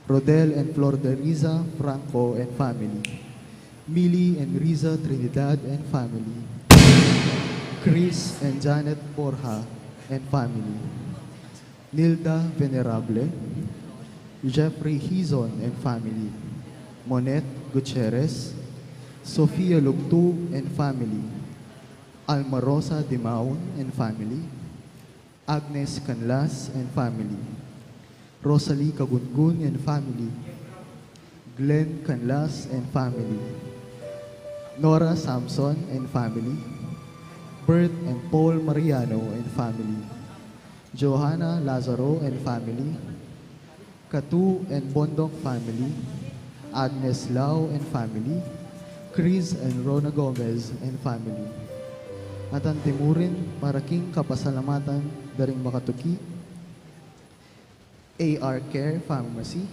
Rodel and Flor de Riza Franco and family, Millie and Riza Trinidad and family, Chris and Janet Borja and family, Nilda Venerable, Jeffrey Hizon and family, Monet Gutierrez, Sofia Lugtu and family, Alma Rosa Dimaon and family, Agnes Canlas and family, Rosalie Kagungun and family, Glenn Canlas and family, Nora Samson and family, Bert and Paul Mariano and family, Johanna Lazaro and family, Katu and Bondok family, Agnes Lau and family, Chris and Rona Gomez and family. At ang timurin para king kapasalamatan daring makatuki, AR Care Pharmacy,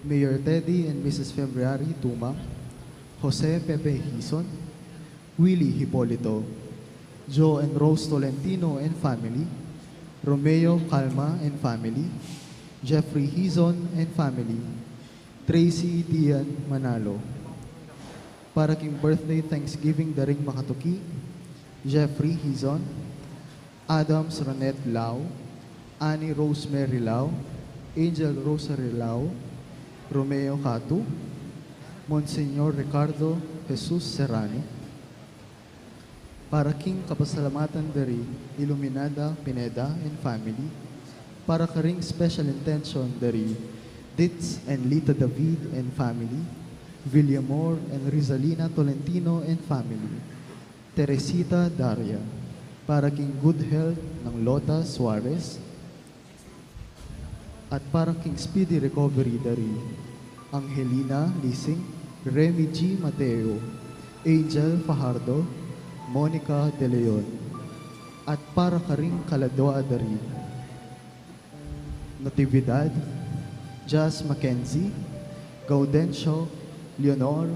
Mayor Teddy and Mrs. February Tumang, Jose Pepe Hison, Willie Hipolito, Joe and Rose Tolentino and family, Romeo Calma and family, Jeffrey Hizon and family, Tracy Dian Manalo. Para king birthday Thanksgiving daring makatuki, Jeffrey Hizon, Adams Ronette Lau, Annie Rosemary Lau, Angel Rosary Lau, Romeo Catu, Monsignor Ricardo Jesus Serrano. Para king kapasalamatan dari Iluminada Pineda and family, para karing special intention dari Ditz and Lita David and family, Villamor and Rizalina Tolentino and family, Teresita Daria, para king good health ng Lota Suarez, at para king speedy recovery dari Angelina Lising, Remy G. Mateo, Angel Fajardo, Monica De Leon, at para karing kaladwa dari Natividad, Jazz Mackenzie, Gaudencio, Leonor,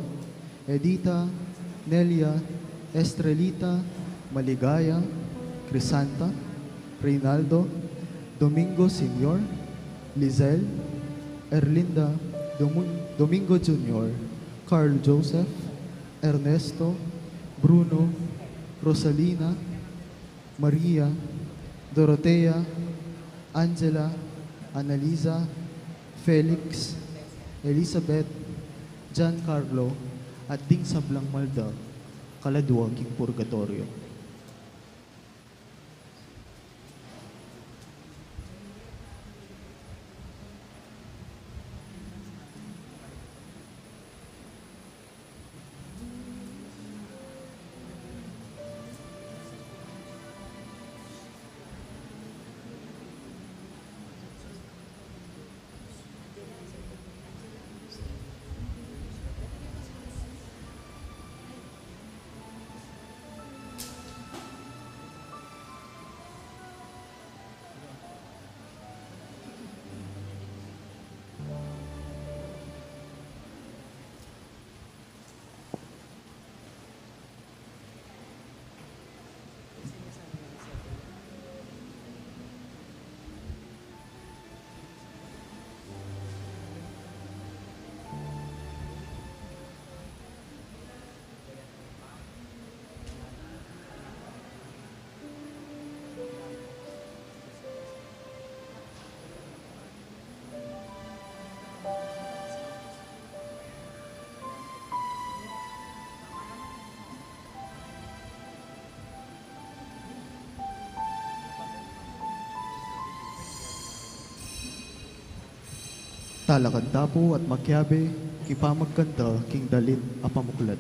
Edita, Nelia, Estrelita, Maligaya, Crisanta, Reynaldo, Domingo Senior, Lizelle, Erlinda, Domingo Jr., Carl Joseph, Ernesto, Bruno, Rosalina, Maria, Dorotea, Angela, Annalisa, Felix, Elizabeth, Giancarlo, at Ding Sablang Malda, Kaladwa king Purgatorio. talakad dapo at makyabe, kipamagkanta, king dalit, apamuklat.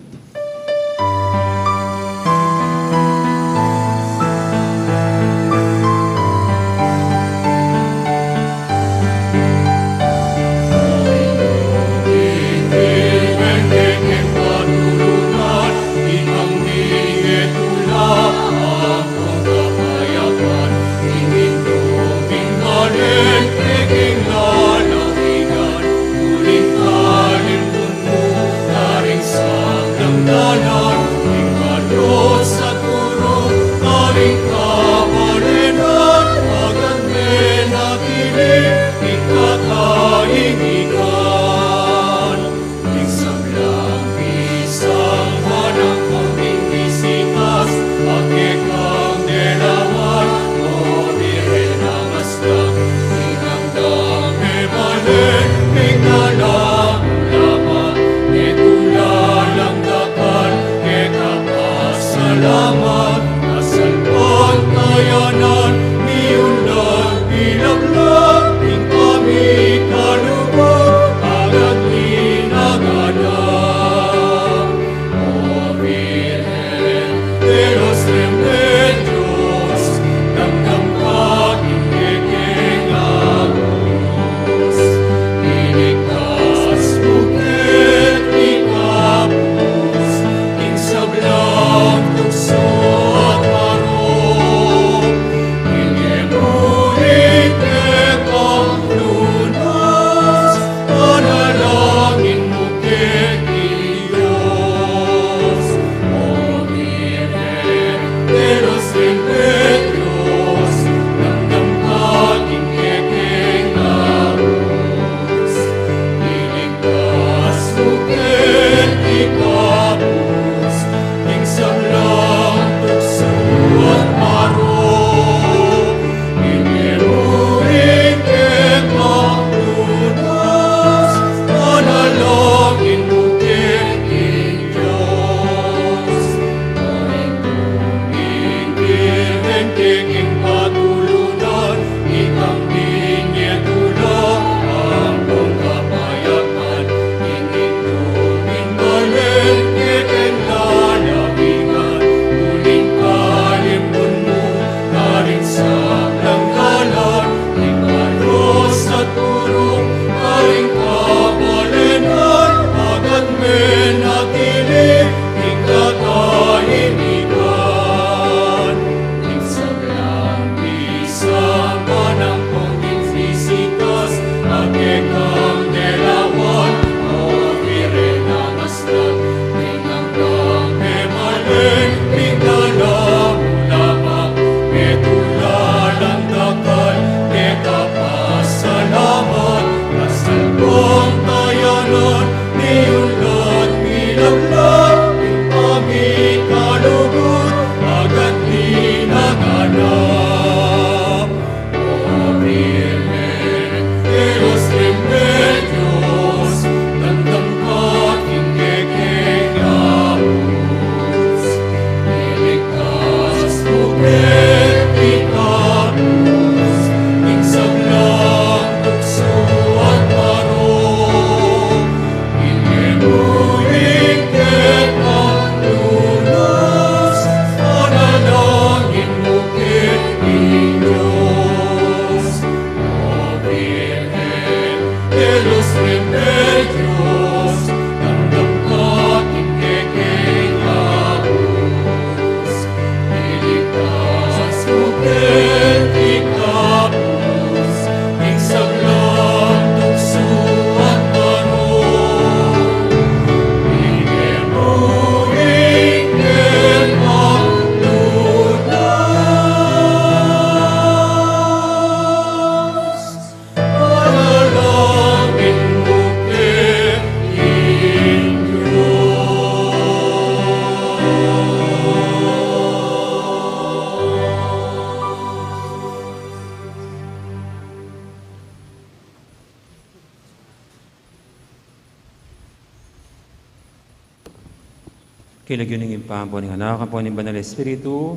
Kilagyo ng impampo ng anak, ang po ng Banal Espiritu,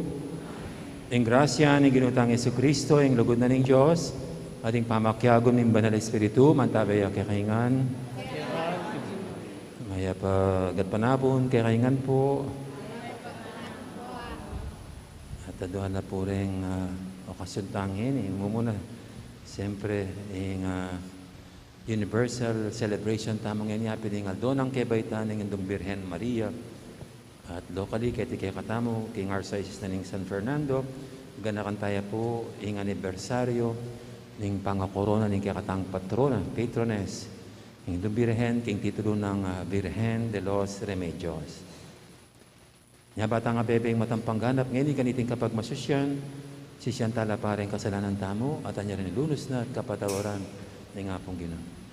ang grasya ni Ginutang Yesu Kristo, ang lugod na ng Diyos, Ating pamakyagom ng Banal Espiritu, mantabay kay kaingan. Maya pa gatpanapon kay kaingan po. At aduhan na po rin okasyon tangin. Mumuna, siyempre, yung universal celebration tamang yan yapi ng aldonang kebaitan ng Indong Birhen Maria. At locally, kaya kay katamo, King Archdiocese na ng San Fernando, ganakan tayo po yung anibersaryo ng pangakorona ng kakatang patrona, patroness, ng Indong Birhen, king titulo ng Birhen de los Remedios. Nya bata nga bebeng matampangganap, ngayon ganiting kapag masusyan, sisyan tala pa rin kasalanan tamo, at anya rin lunos na at kapatawaran ng apong Ginoo.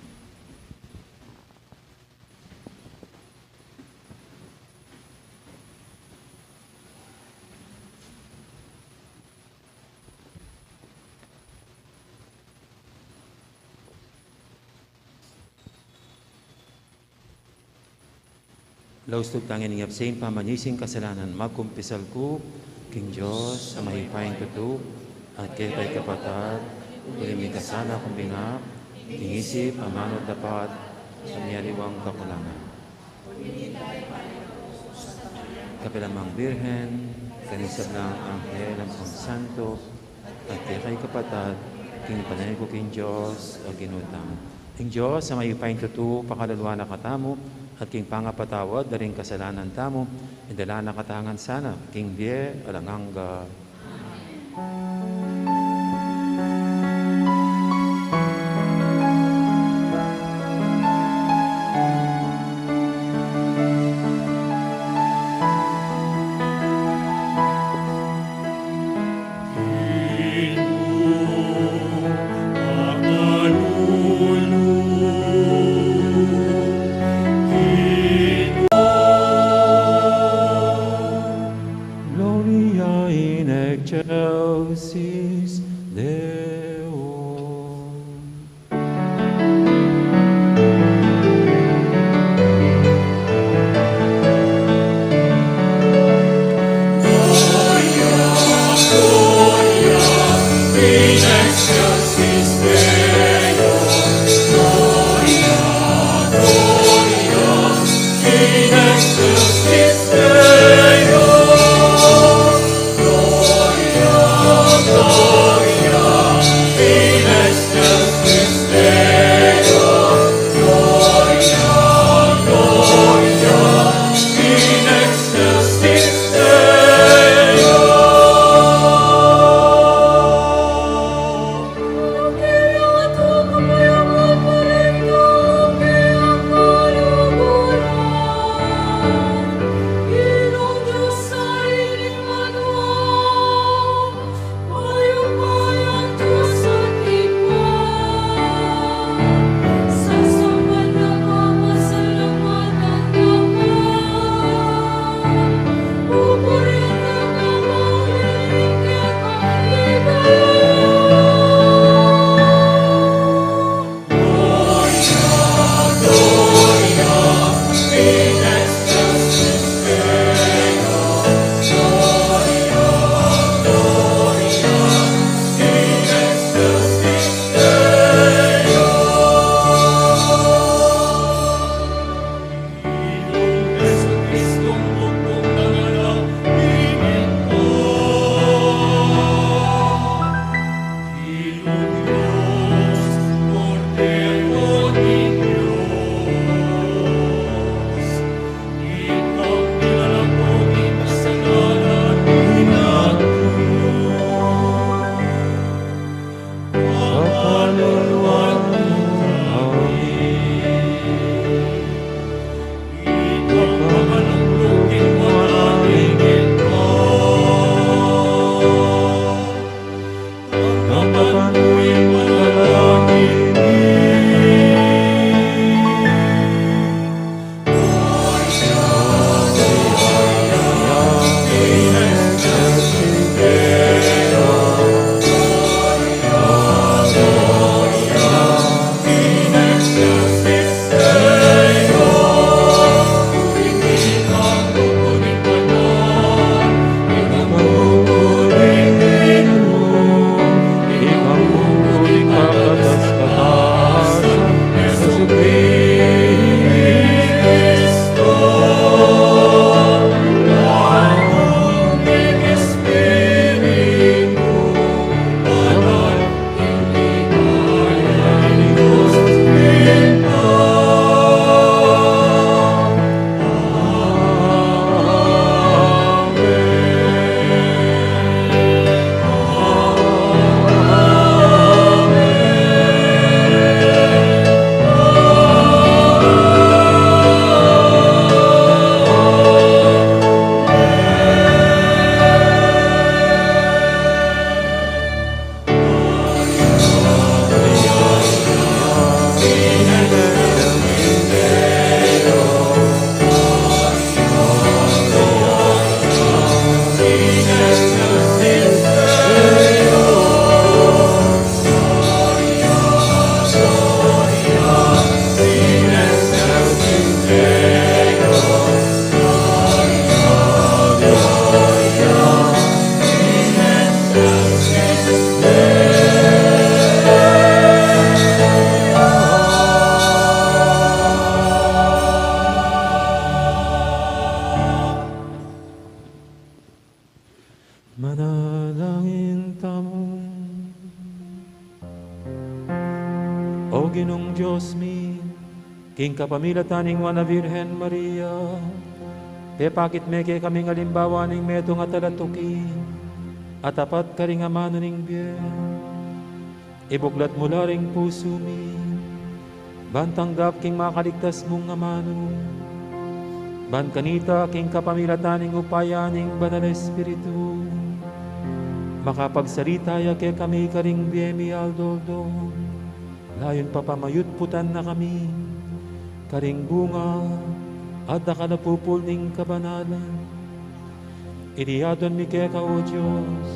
Laustog tangin ng abstain pamanising kasalanan, magkumpisal ko, King Diyos, sa mahipayang tuto, at kay kay kapatad, kulimig kasala kong bingap, King isip, amanod dapat, sa niyaliwang kakulangan. Kapilamang Birhen, kanisab ng Anghel ng Pangsanto, at kay kay kapatad, King panay ko King Diyos, o ginutang. King Diyos, sa mahipayang tuto, pakaluluwa na katamo, at king pangapatawad, daring kasalanan tamo, indala na katangan sana, King Bie, alanganga. Gloria in excelsis O Ginong Diyos mi, king kapamilataning wana Virhen Maria, pakit meke kaming alimbawa ning meto nga talatuki, at apat ka ring amano ning biyen. Ibuklat mula ring puso mi, bantanggap king makaligtas mong amano, ban kanita king kapamilataning upaya ning banal Espiritu, makapagsalita ya ke kami karing biyemi aldoldo, layon papamayut putan na kami, karing bunga, at nakalapupul ning kabanalan. Idiyadon mi kaya ka, O Diyos,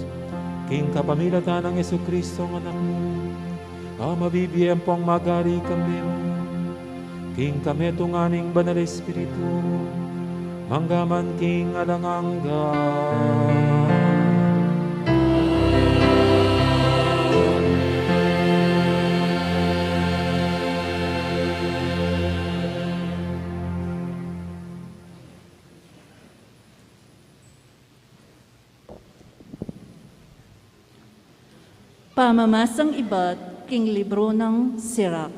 king kapamilatan ng Jesucristo ng anak mo, mabibiyem pong magari kami mo, king kami tunganing banal Espiritu, manggaman king alangangga. Pamamasang iba't king libro ng Sirach.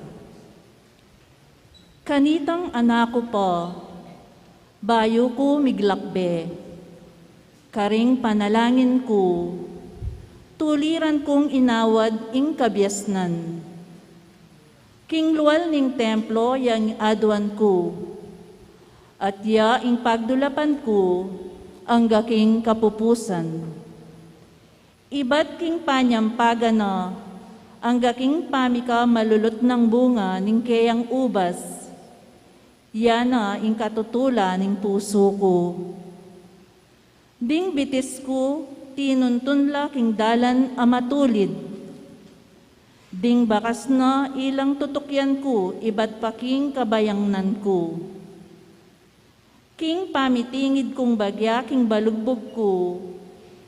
Kanitang anak ko po, bayo ko miglakbe, karing panalangin ko, tuliran kong inawad ing kabyasnan. King luwal ning templo yang adwan ko, at ya ing pagdulapan ko, ang gaking kapupusan. Iba't king panyampaga na, ang gaking pamika malulot ng bunga ning kayang ubas, yana ing katutula ning puso ko. Ding bitis ko, tinuntunla king dalan amatulid. Ding bakas na ilang tutukyan ko, iba't pa king kabayangnan ko. King pamitingid kong bagya, king balugbog ko,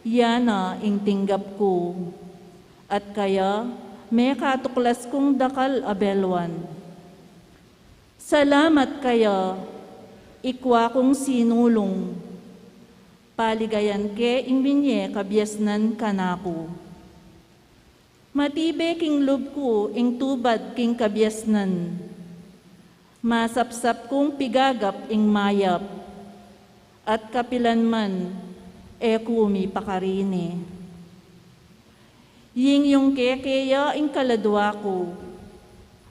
yana ing tinggap ko, at kaya may katuklas kong dakal abelwan. Salamat kaya, ikwa kong sinulong, paligayan ke ing binye kabyasnan kanako. Matibe king lub ko ing tubad king kabyasnan, masapsap kong pigagap ing mayap, at kapilan man, kumi pakarine. Ying yung kekeya ing kaladwa ko,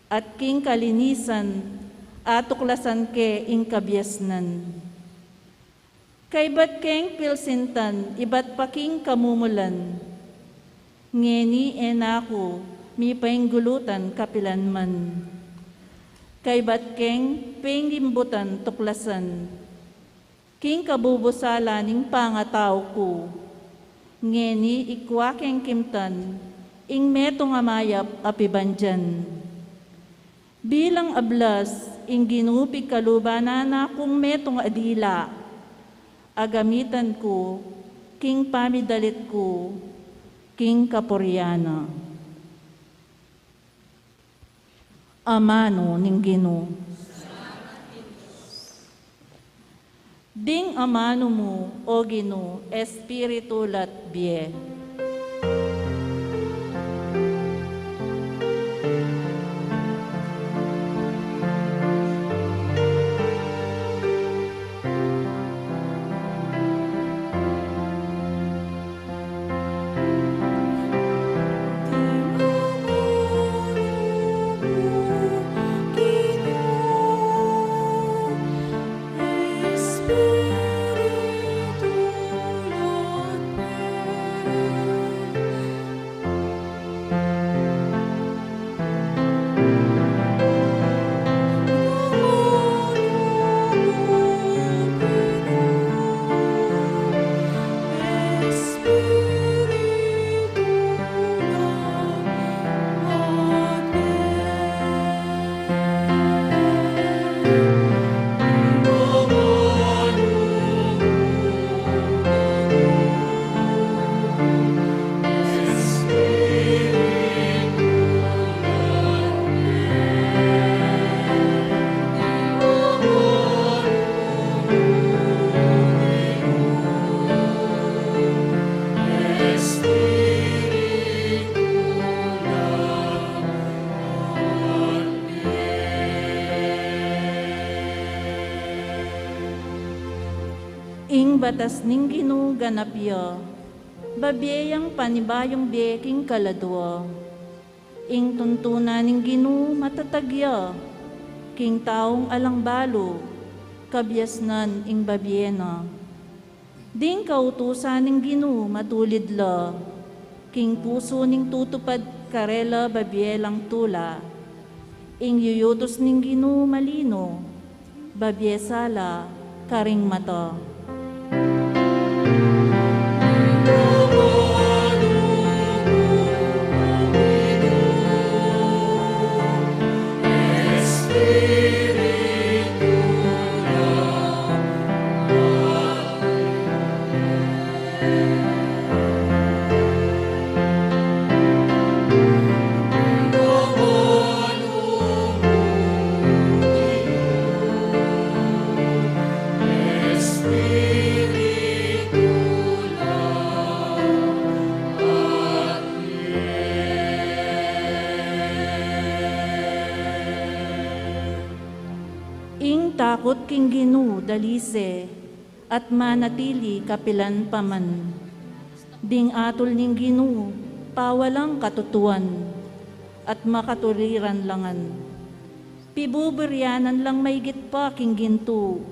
at king kalinisan, atuklasan ke ing kabyasnan. Kay bat keng pilsintan, iba't pa king kamumulan, ngeni enako, mi painggulutan kapilan man. Kay bat keng pengimbutan tuklasan, king kabubusala ning pangataw ko, ngeni ikwa keng kimtan, ing metong amayap apibandyan. Bilang ablas, ing ginupig kalubanan akong metong adila, agamitan ko, king pamidalit ko, king kapuryana. Amano ning Ginoo. Ding amano mo, O Ginoo, Espiritu lat biye. Espiritu lat biye. ing batas ning Ginoo ganapyo, babiyang panibayong beking kaladwa, ing tuntunan ning Ginoo matatagya, king taong alangbalo, kabyasnan ing babyena. Ding kautusan ning Ginoo matulid la, king puso ning tutupad karela babyelang tula, ing yuyutos ning Ginoo malino, babyesala karing mata. Takot king Ginoo dalise, at manatili kapilan paman. Ding atol ning Ginoo, pawalang katutuan, at makaturiran langan. Pibuberyanan lang may gitpa king ginto,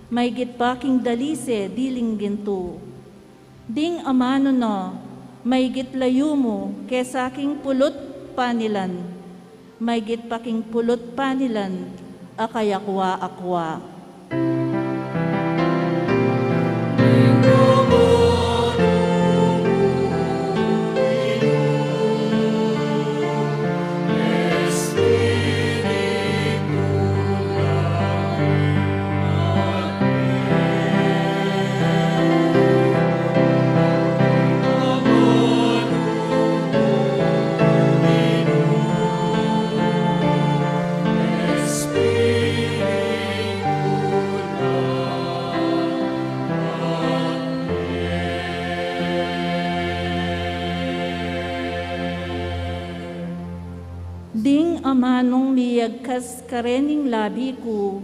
may gitpa king dalise diling ginto. Ding amano na, may gitlayo mo, kesa king pulot panilan, may gitpa king pulot panilan, akayakwa-akwa. Ding amanong miyagkas karening labi ko,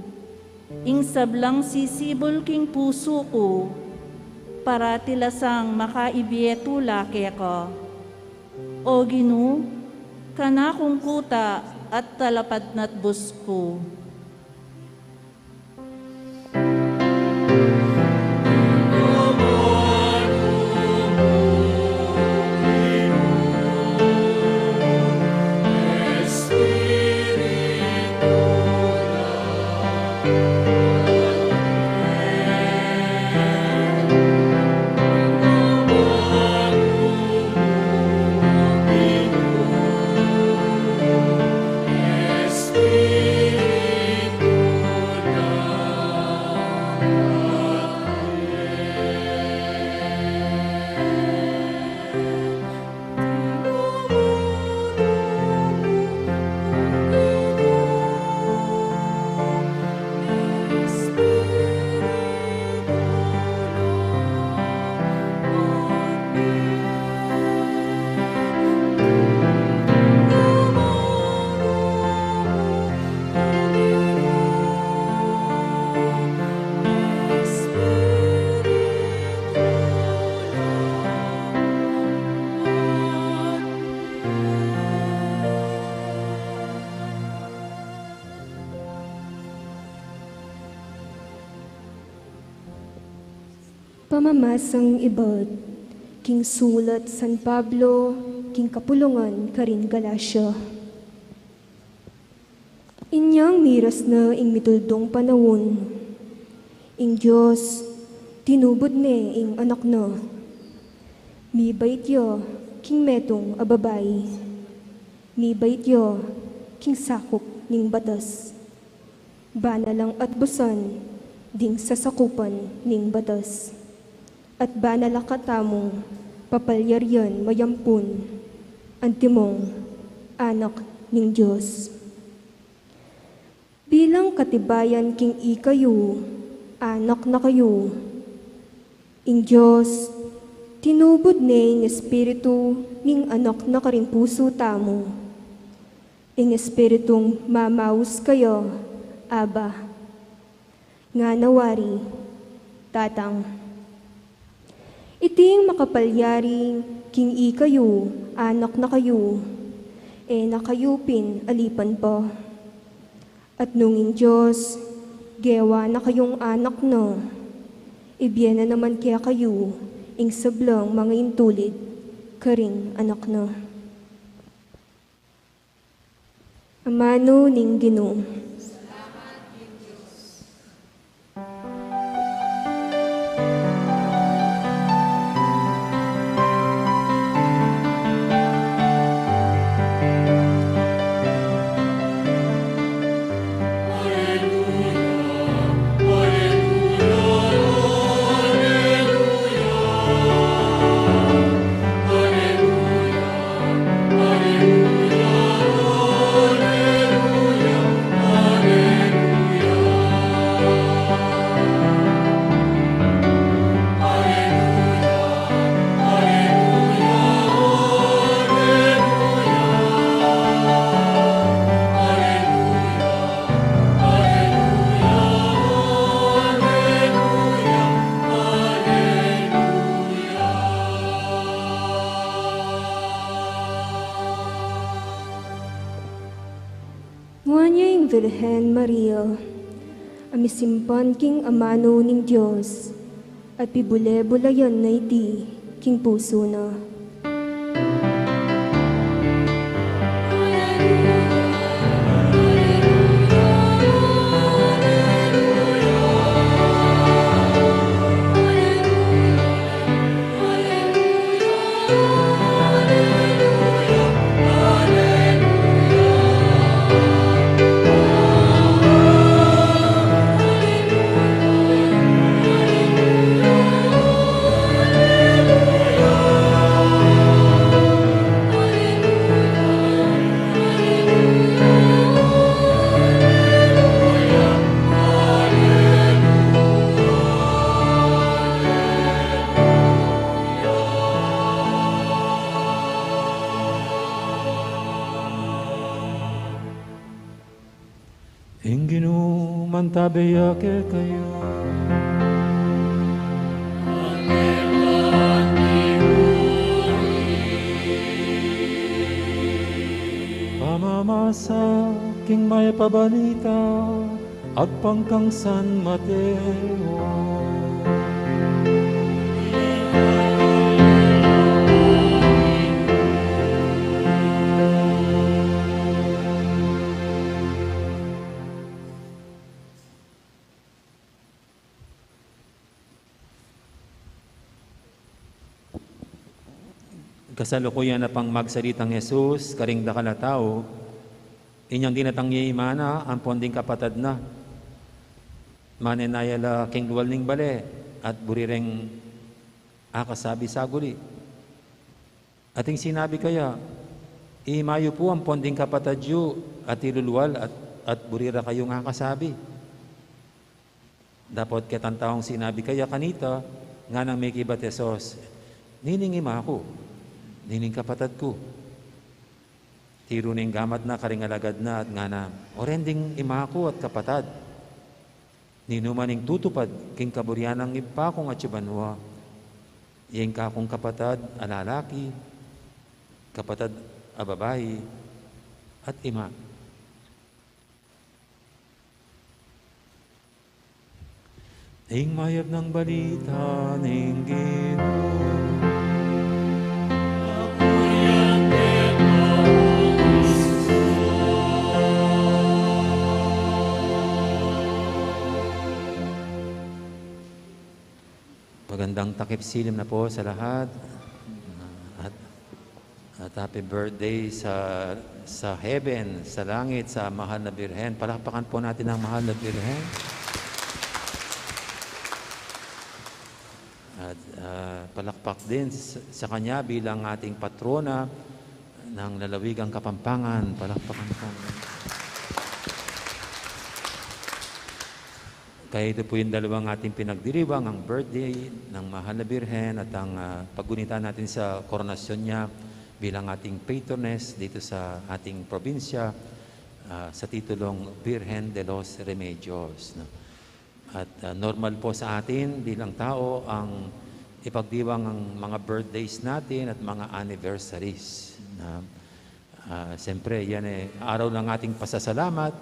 ing sablang sisibol king puso ko, para tilasang makaibiyeto lake ko. O Ginoo, kanakong kuta at talapad na't bus ko. Pamamasang ibad, king sulat San Pablo, king kapulungan karin Galacia. Inyang miras na ing mituldong panahon, ing Diyos, tinubod ne ing anak na. Mibait yo, king metong ababay, mibait yo, king sakop ning batas. Banalang at busan, ding sasakupan ning batas. At banalakatamong papalyaryan mayampun, antimong anak ning Diyos. Bilang katibayan king ikayo, anak na kayo, ing Diyos, tinubod ne ing espiritu ning anak na karin puso tamo, ing espiritong mamaus kayo, Aba, nga nawari, Tatang. Iting makapalyaring king kayo, anak na kayo, nakayupin alipan po. At nunging Diyos, gewa na kayong anak no, ibyan na naman kaya kayo, ing sablang mga intulid, karing anak no. Amano ning Ginoo. Nganyay Virhen Maria, amisimpan king amano ning Diyos, at pibule-bulayan na iti king puso na. Inginu mantabeyake kayo. Pamamasa king may pabalita at pangkang San Mateo. Kasalukuyan na pang magsalitang Jesus, karing dakala tao, inyang dinatangyi imana, ang ponding kapatad na. Manenayala king luwal ning bale, at burireng akasabi saguli. Ating sinabi kaya, imayo po ang ponding kapatad yu, at iluluwal, at burira kayong akasabi. Dapat ketang taong sinabi kaya kanita, nga nang may kibat Jesus, nining ima ako, nining kapatad ko. Tiro ning gamat na karingalagad na at nga na, orending ima ko at kapatad. Ninumaning tutupad, king kaburyanang ipakong at sibanwa. Iyeng kakong kapatad a lalaki, kapatad a babae, at ima. Ing mayab ng balita ning Ginoo. Magandang takip silim na po sa lahat. At happy birthday sa heaven, sa langit, sa mahal na Birhen. Palakpakan po natin ang mahal na Birhen. At palakpak din sa kanya bilang ating patrona ng lalawigang Kapampangan. Palakpakan po. Kaya ito po yung dalawang ating pinagdiriwang, ang birthday ng mahal na Birhen at ang paggunita natin sa koronasyon niya bilang ating patroness dito sa ating probinsya sa titulong Birhen de los Remedios. No? At normal po sa atin bilang tao ang ipagdiwang ang mga birthdays natin at mga anniversaries. Siyempre, yan araw ng ating pasasalamat,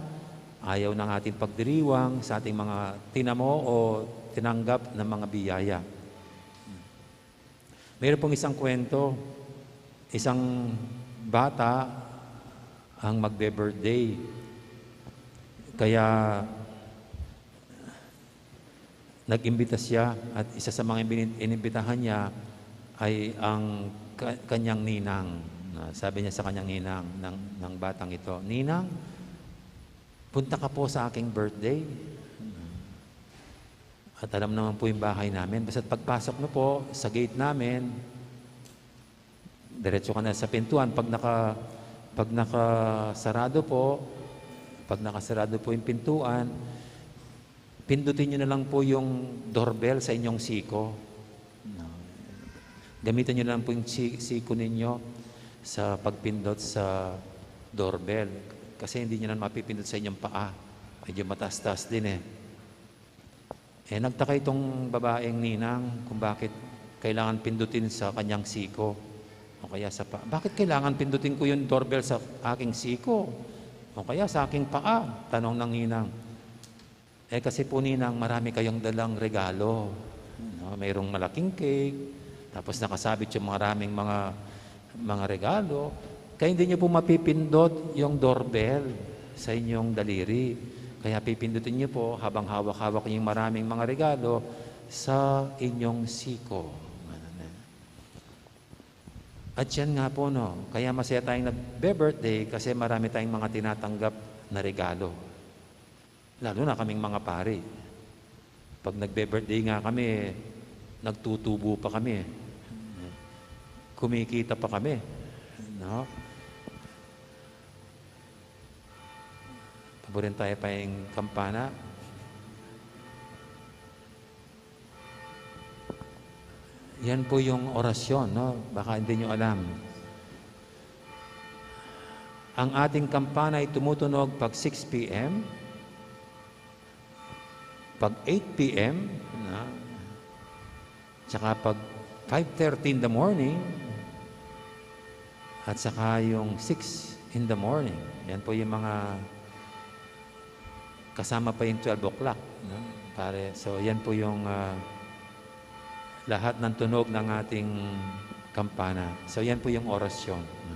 ayaw ng ating pagdiriwang sa ating mga tinamo o tinanggap ng mga biyaya. Mayroon pong isang kwento, isang bata ang magbe-birthday. Kaya nag-imbita siya at isa sa mga inimbitahan niya ay ang kanyang ninang. Sabi niya sa kanyang ninang ng batang ito, "Ninang, punta ka po sa aking birthday." At alam naman po yung bahay namin. Basta pagpasok mo po sa gate namin, diretso ka na sa pintuan. Pag nakasarado po yung pintuan, pindutin nyo na lang po yung doorbell sa inyong siko. Gamitin nyo na lang po yung siko ninyo sa pagpindot sa doorbell. Kasi hindi nyo na mapipindot sa inyong paa. Medyo mataas-taas din nagtaka itong babaeng ninang kung bakit kailangan pindutin sa kanyang siko. O kaya sa paa. Bakit kailangan pindutin ko yung doorbell sa aking siko? O kaya sa aking paa? Tanong ng ninang. Kasi po ninang, marami kayong dalang regalo. Mayroong malaking cake, tapos nakasabit yung maraming mga regalo. Kaya hindi nyo po mapipindot yung doorbell sa inyong daliri. Kaya pipindutin nyo po habang hawak-hawak yung maraming mga regalo sa inyong siko. At yan nga po, kaya masaya tayong nagbe-birthday kasi marami tayong mga tinatanggap na regalo. Lalo na kaming mga pari. Pag nagbe-birthday nga kami, nagtutubo pa kami. Kumikita pa kami. Paborin tayo pa yung kampana. Yan po yung orasyon, Baka hindi nyo alam. Ang ating kampana ay tumutunog pag 6 p.m., pag 8 p.m., tsaka pag 5:30 in the morning, at saka yung 6 in the morning. Yan po yung mga kasama pa yung 12 o'clock. So yan po yung lahat ng tunog ng ating kampana. So yan po yung orasyon.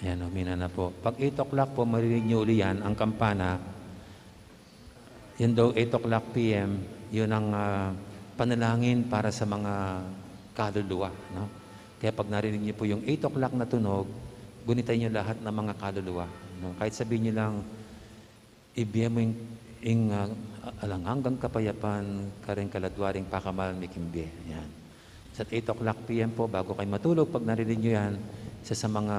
Ayan, humina na po. Pag 8 o'clock po, marinig nyo uli yan, ang kampana. Yun daw, 8 o'clock p.m., yun ang panalangin para sa mga kaluluwa. Kaya pag narinig nyo po yung 8 o'clock na tunog, gunitay nyo lahat ng mga kaluluwa. Kahit sabihin nyo lang, ibigay mo yung alanghanggang kapayapan, karing kaladwaring pakamal mikimbe. Yan. Sa 8 o'clock p.m. po, bago kayo matulog, pag narinig nyo yan, sa mga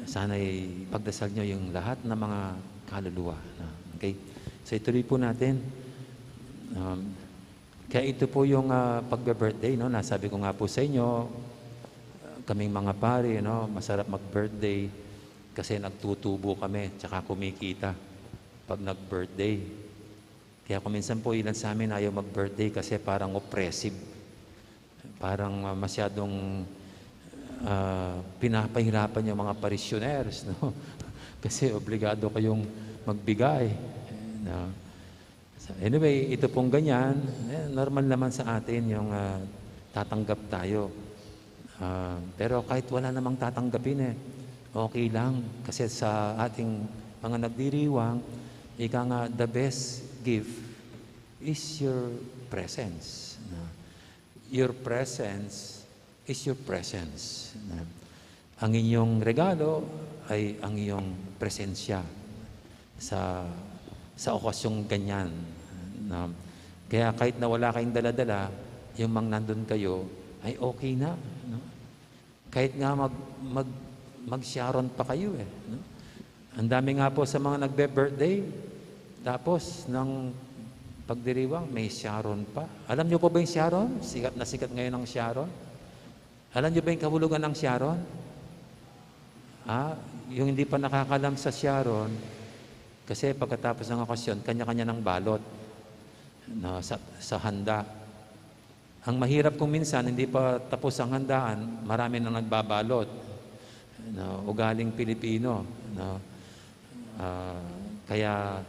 sana'y pagdasal nyo yung lahat ng mga kaluluwa. Okay? So ituloy po natin. Kaya ito po yung pagbe-birthday. Nasabi ko nga po sa inyo, kaming mga pari, masarap mag-birthday kasi nagtutubo kami tsaka kumikita pag nag-birthday. Kaya kuminsan po ilan sa amin ayaw mag-birthday kasi parang oppressive. Parang masyadong pinapahirapan yung mga parishioners, kasi obligado kayong magbigay. So anyway, ito pong ganyan, normal naman sa atin yung tatanggap tayo. Pero kahit wala namang tatanggapin okay lang. Kasi sa ating mga nagdiriwang, ika nga, the best gift is your presence. Your presence is your presence. Ang inyong regalo ay ang iyong presensya sa okasyong ganyan. Kaya kahit na wala kayong dala-dala, yung nandun kayo, ay okay na. No? Kahit nga mag-sharon pa kayo eh. No? Ang dami nga po sa mga nagbe-birthday, tapos ng pagdiriwang, may sharon pa. Alam niyo po ba yung sharon? Sikat na sikat ngayon ang sharon. Alam niyo ba yung kahulugan ng sharon? Yung hindi pa nakakalam sa sharon, kasi pagkatapos ng okasyon, kanya-kanya ng balot sa handa. Ang mahirap kung minsan, hindi pa tapos ang handaan, marami nang nagbabalot. Ugaling Pilipino. Kaya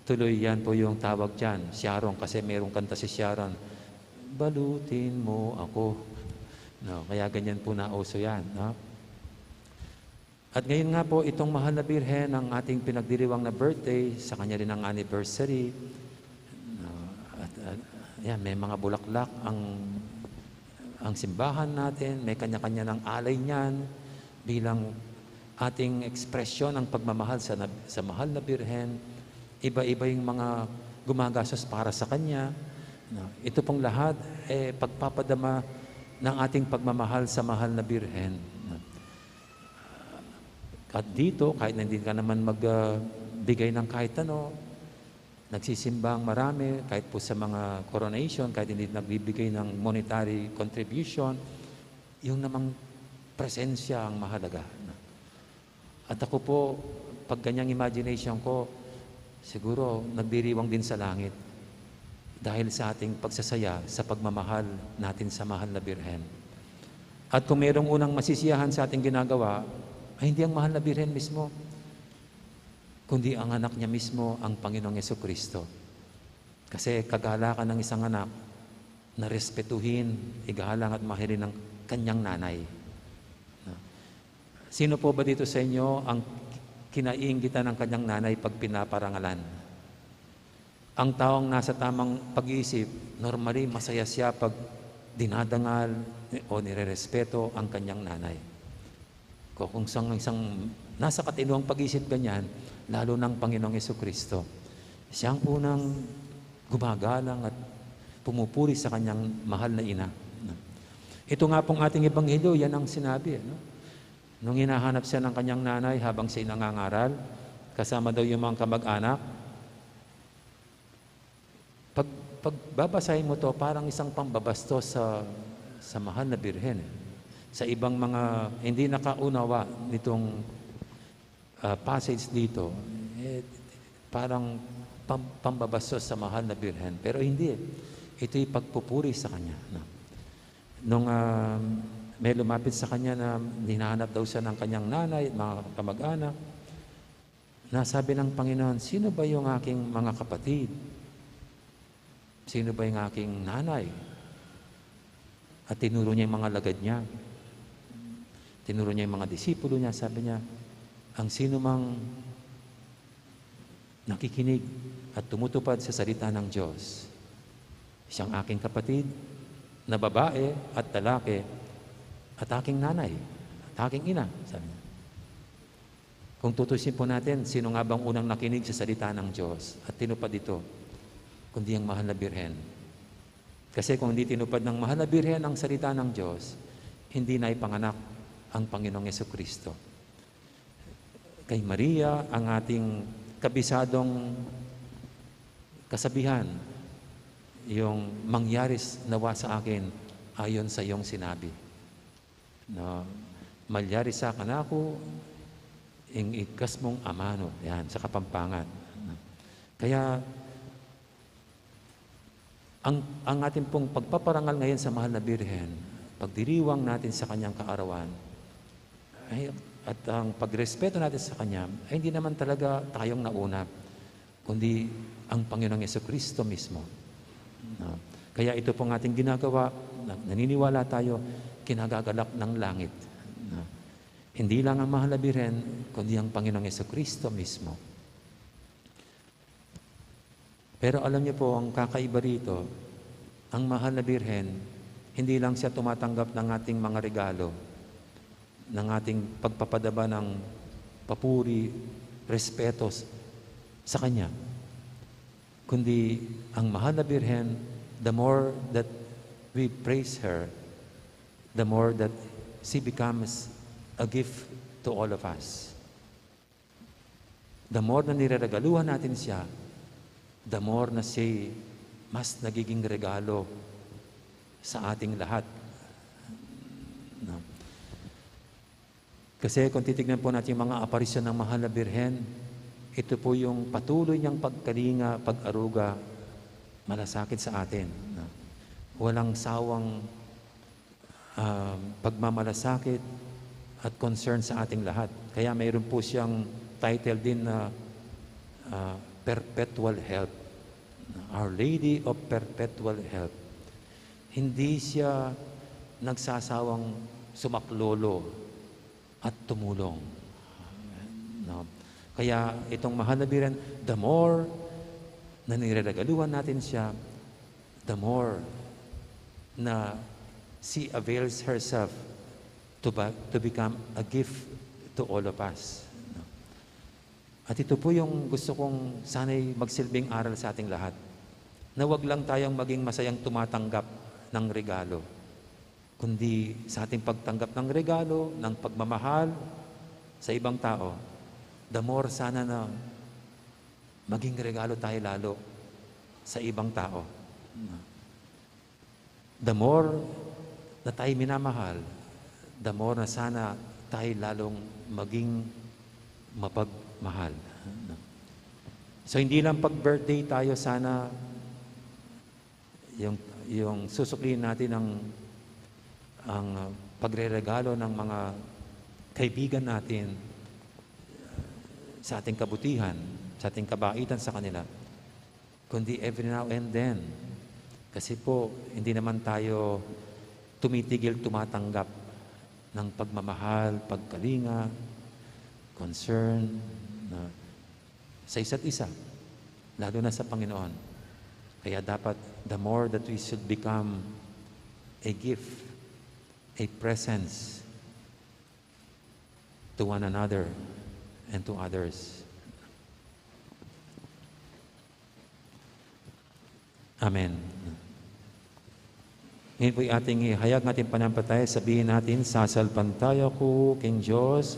tuloy yan po yung tawag dyan, Sharon, kasi mayroong kanta si Sharon, balutin mo ako. Kaya ganyan po na uso yan. At ngayon nga po, itong mahal na Birhen, ang ating pinagdiriwang na birthday, sa kanya rin ang anniversary. Yan, may mga bulaklak ang simbahan natin, may kanya-kanya ng alay niyan bilang ating ekspresyon ng pagmamahal sa mahal na Birhen. Iba-iba yung mga gumagastos para sa kanya. Ito pong lahat, pagpapadama ng ating pagmamahal sa mahal na Birhen. At dito, kahit na hindi ka naman magbigay ng kahit ano, nagsisimba ang marami, kahit po sa mga coronation, kahit hindi nagbibigay ng monetary contribution, yung namang presensya ang mahalaga. At ako po, pag ganyang imagination ko, siguro nagdiriwang din sa langit dahil sa ating pagsasaya sa pagmamahal natin sa mahal na Birhen. At kung mayroong unang masisiyahan sa ating ginagawa, ay hindi ang mahal na Birhen mismo, kundi ang anak niya mismo, ang Panginoong Jesucristo. Kasi kagalakan ng isang anak na respetuhin, igalang at mahalin ng kanyang nanay. Sino po ba dito sa inyo ang kinaiinggitan ng kanyang nanay pag pinaparangalan? Ang taong nasa tamang pag-iisip, normally masaya siya pag dinadangal o nirerespeto ang kanyang nanay. Kung isang nasa katinuang pag-isip ganyan, lalo ng Panginoong Jesucristo, siya ang unang gumagalang at pumupuri sa kanyang mahal na ina. Ito nga pong ating ebanghelyo, yan ang sinabi. Nung hinahanap siya ng kanyang nanay habang siya nangangaral, kasama daw yung mga kamag-anak, pag babasahin mo to, parang isang pambabastos sa mahal na Birhen. Sa ibang mga hindi nakaunawa nitong passage dito, parang pambabastos sa mahal na Birhen. Pero hindi. Ito'y pagpupuri sa kanya. Nung may lumapit sa kanya na hinahanap daw siya ng kanyang nanay at mga kamag-anak, nasabi ng Panginoon, sino ba yung aking mga kapatid? Sino ba yung aking nanay? At tinuro niya yung mga lagad niya. Tinuro niya yung mga disipulo niya. Sabi niya, ang sino mang nakikinig at tumutupad sa salita ng Diyos, siyang aking kapatid na babae at lalaki at aking nanay at aking ina. Sabi niya. Kung tutusin po natin, sino nga bang unang nakinig sa salita ng Diyos at tinupad ito, kundi ang mahal na Birhen. Kasi kung hindi tinupad ng mahal na Birhen ang salita ng Diyos, hindi na ipanganak ang Panginoong Jesucristo. Kay Maria, ang ating kabisadong kasabihan, yung mangyaris nawa sa akin ayon sa iyong sinabi. Na malyari sa kanako, ing ikas mong amano. Yan, sa Kapampangan. Kaya, ang ating pong pagpaparangal ngayon sa mahal na Birhen, pagdiriwang natin sa kanyang kaarawan, at ang pagrespeto natin sa Kanya, ay hindi naman talaga tayong nauna, kundi ang Panginoong Jesucristo mismo. Kaya ito pong ating ginagawa, naniniwala tayo, kinagagalak ng langit. Hindi lang ang mahal na Birhen, kundi ang Panginoong Jesucristo mismo. Pero alam niyo po, ang kakaiba rito, ang mahal na Birhen, hindi lang siya tumatanggap ng ating mga regalo, ng ating pagpapadaba ng papuri, respeto sa Kanya. Kundi ang mahal na Birhen, the more that we praise her, the more that she becomes a gift to all of us. The more na nireregaluhan natin siya, the more na siya mas nagiging regalo sa ating lahat. No? Kasi kung titignan po natin yung mga aparisyon ng mahal na Birhen, ito po yung patuloy niyang pagkalinga, pag-aruga, malasakit sa atin. No? Walang sawang pagmamalasakit at concern sa ating lahat. Kaya mayroon po siyang title din na Perpetual Help. Our Lady of Perpetual Help. Hindi siya nagsasawang sumaklolo at tumulong. No. Kaya itong mahal na Birhen, the more na nireregaluhan natin siya, the more na she avails herself to become a gift to all of us. No. At ito po yung gusto kong sana'y magsilbing aral sa ating lahat. Na wag lang tayong maging masayang tumatanggap ng regalo, kundi sa ating pagtanggap ng regalo, ng pagmamahal sa ibang tao, the more sana na maging regalo tayo lalo sa ibang tao. The more na tayo minamahal, the more na sana tayo lalong maging mapagmahal. So hindi lang pag birthday tayo sana yung susukliin natin ang pagreregalo ng mga kaibigan natin sa ating kabutihan, sa ating kabaitan sa kanila, kundi every now and then. Kasi po, hindi naman tayo tumitigil tumatanggap ng pagmamahal, pagkalinga, concern sa isa't isa, lalo na sa Panginoon. Kaya dapat, the more that we should become a gift, a presence to one another and to others. Amen. Ngayon po'y ating ihayag natin panampalataya, sabihin natin, sasalpantaya ko, King Diyos,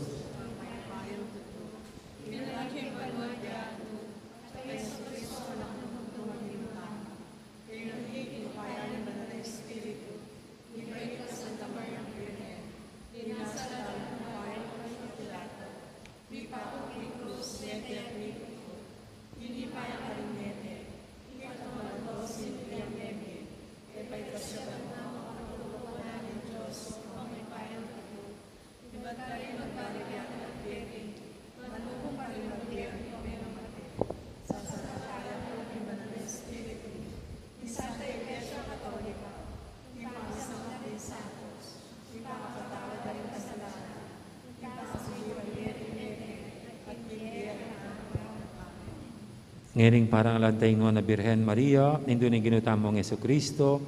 Ngayon parang alantay ngo na Birhen Maria, nindo ni ginutamong Jesucristo,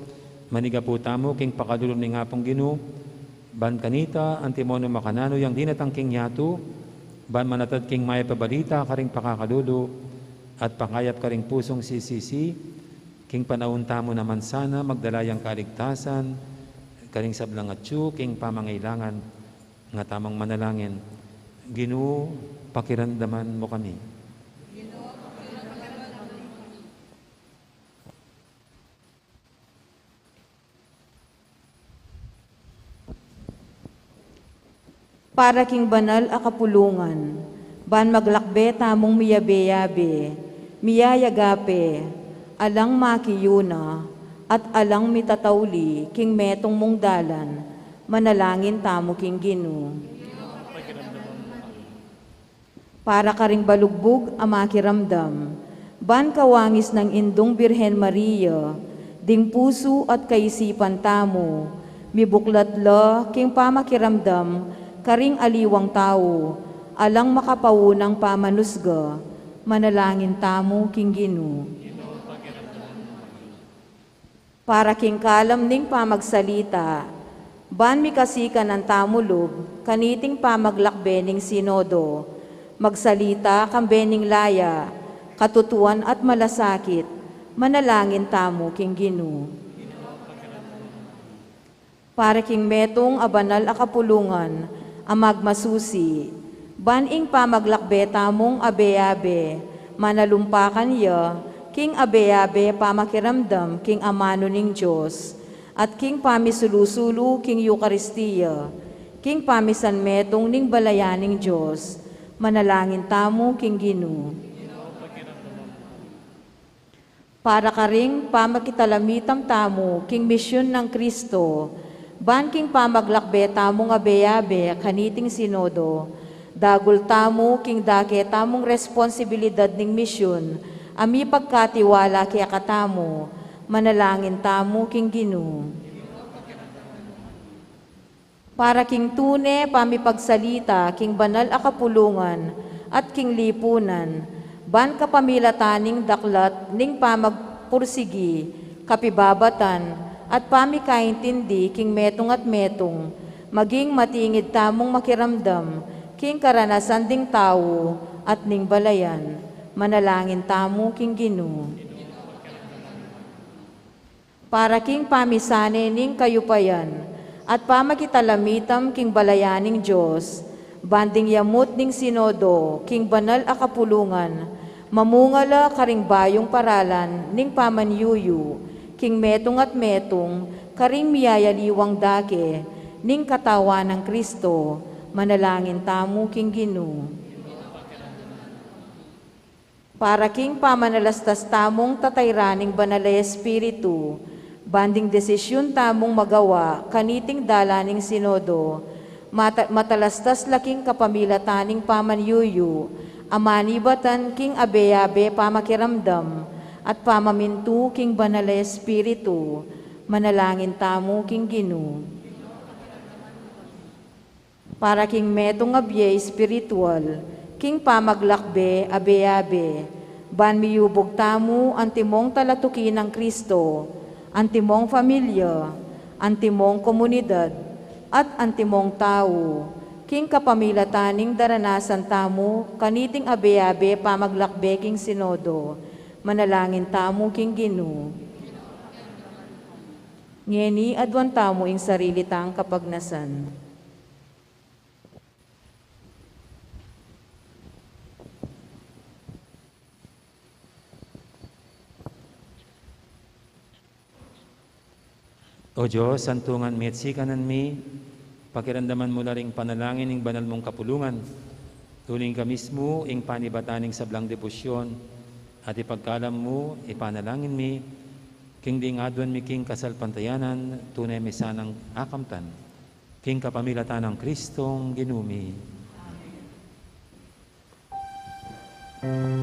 maniga po tamo, king pakadulong ni nga pong ginu, ban kanita, antimono makanano, yang dinatang king yatu, ban manatad king maya pabalita, karing pakakadulo, at pakayap karing pusong sisisi, king panahon tamo naman sana, magdalayang kaligtasan, karing sablang atsu, king pamangailangan, nga tamang manalangin, Ginu, pakiramdaman mo kami. Para king banal a kapulungan, ban maglakbe tamong miyabe-yabe, miyayagape, alang makiyuna, at alang mitatawli, king metong mong dalan, manalangin tamo king Ginu. Para karing balugbog a makiramdam, ban kawangis ng indong Birhen Maria, ding puso at kaisipan tamo, mibuklatla king pamakiramdam, karing aliwang tao, alang makapawunang pamanusga, manalangin tamo king Ginoo. Para king kalam ning pamagsalita, ban mi kasika ng tamulob, kaniting pamaglakbening sinodo, magsalita kambening laya, katutuan at malasakit, manalangin tamo king Ginoo. Para king metong abanal a kapulungan, amag masusi, ban ing pamaglakbe tamong abe-abe, manalumpakan ya, king abe-abe pamakiramdam king amano ning Diyos, at king pamisulusulu king Eucharistia, king pamisan metong ning balayaning Diyos, manalangin tamo king Ginoo. Para karing pamakitalamitam tamo king misyon ng Kristo, ban king pamaglakbe tamong abe-abe kaniting sinodo, dagul tamo king dake tamong responsibilidad ning misyon, ami pagkatiwala kaya katamo, manalangin tamo king Ginoo. Para king tune, pamipagsalita, king banal a kapulungan, at king lipunan, ban kapamilataning daklat, ning pamagpursigi, kapibabatan, at pamikaintindi, king metong at metong, maging matingid tamong makiramdam, king karanasan ding tao, at ning balayan, manalangin tamo king Ginoo. Para king pamisane ning kayupayan, at pamakitalamitam king balayaning Diyos, banding yamot ning sinodo, king banal a kapulungan, mamungala karing bayong paralan, ning pamanyuyu, king metong at metong, karing miyayaliwang dake, ning katawan ng Kristo, manalangin tamo king Ginoo. Para king pamanalastas tamong tatayraning banal na Espiritu, banding desisyon tamong magawa, kaniting dalaning sinodo, matalastas laking kapamilataning pamanyuyu, amanibatan king abe-abe pamakiramdam, at pamamintu king banal na Espiritu, manalangin tamo king Ginoo. Para king metong abye espiritual, king pamaglakbe, abe-abe, ban miyubog tamo antimong talatuki ng Kristo, antimong pamilya, antimong komunidad, at antimong tao, king kapamilataning daranasan tamo, kaniting abe-abe pamaglakbe king sinodo, manalangin tamo king Ginoo. Ngeni adwan tamo ing sarili tang kapagnasan. O Diyos, santungan mi at sikanan mi, pakiramdaman mo na ring panalangin ng banal mong kapulungan, tuling ka mismo ing panibataning sablang debosyon, at ipagkalam mo, ipanalangin mi, king ding adwan mi king kasalpantayanan, tunay mi sanang akamtan, king kapamilatan ng Kristong ginumi. Oh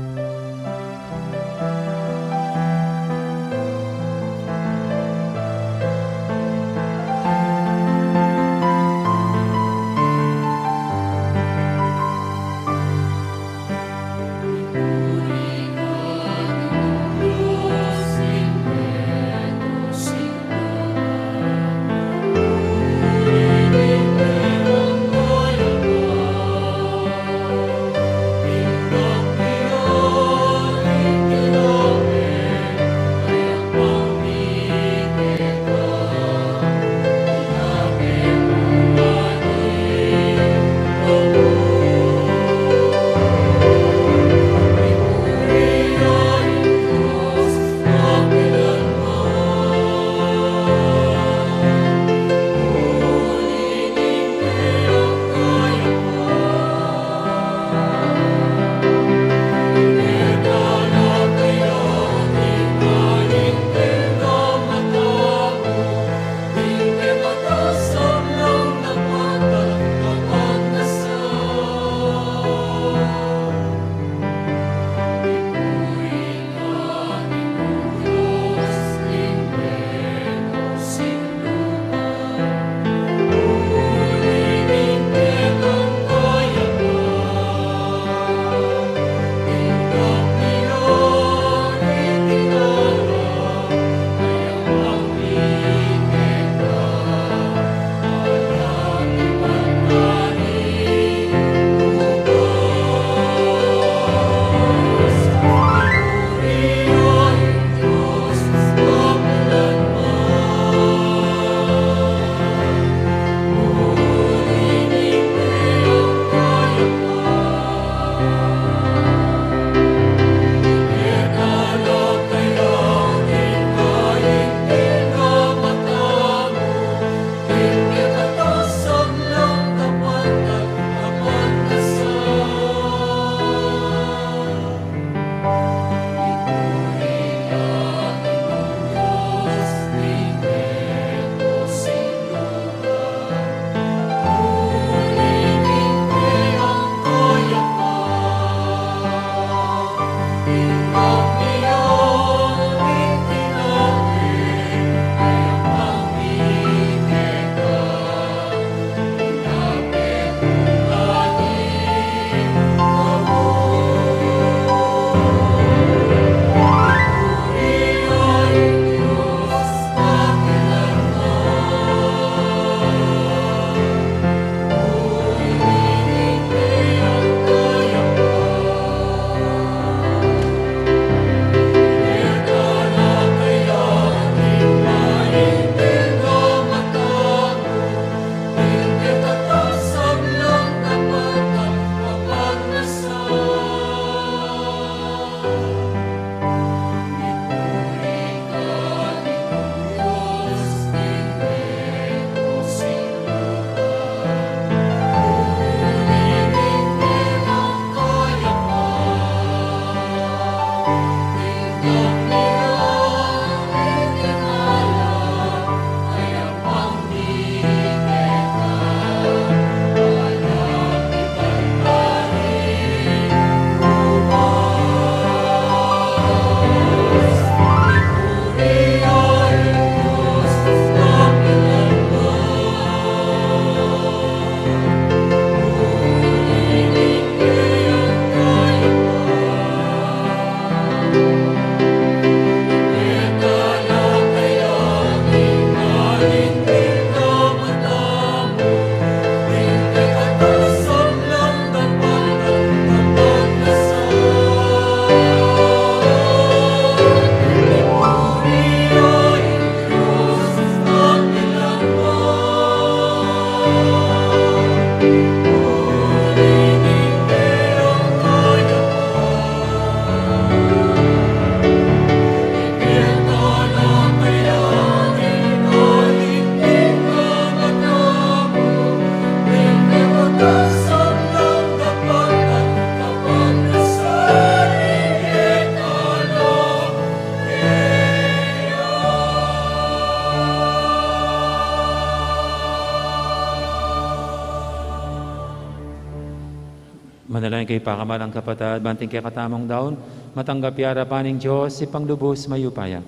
Manalangin kay pakamalang kapatid, banting kay katamong daon, matanggap yara paning Diyos, si panglubos mayupaya.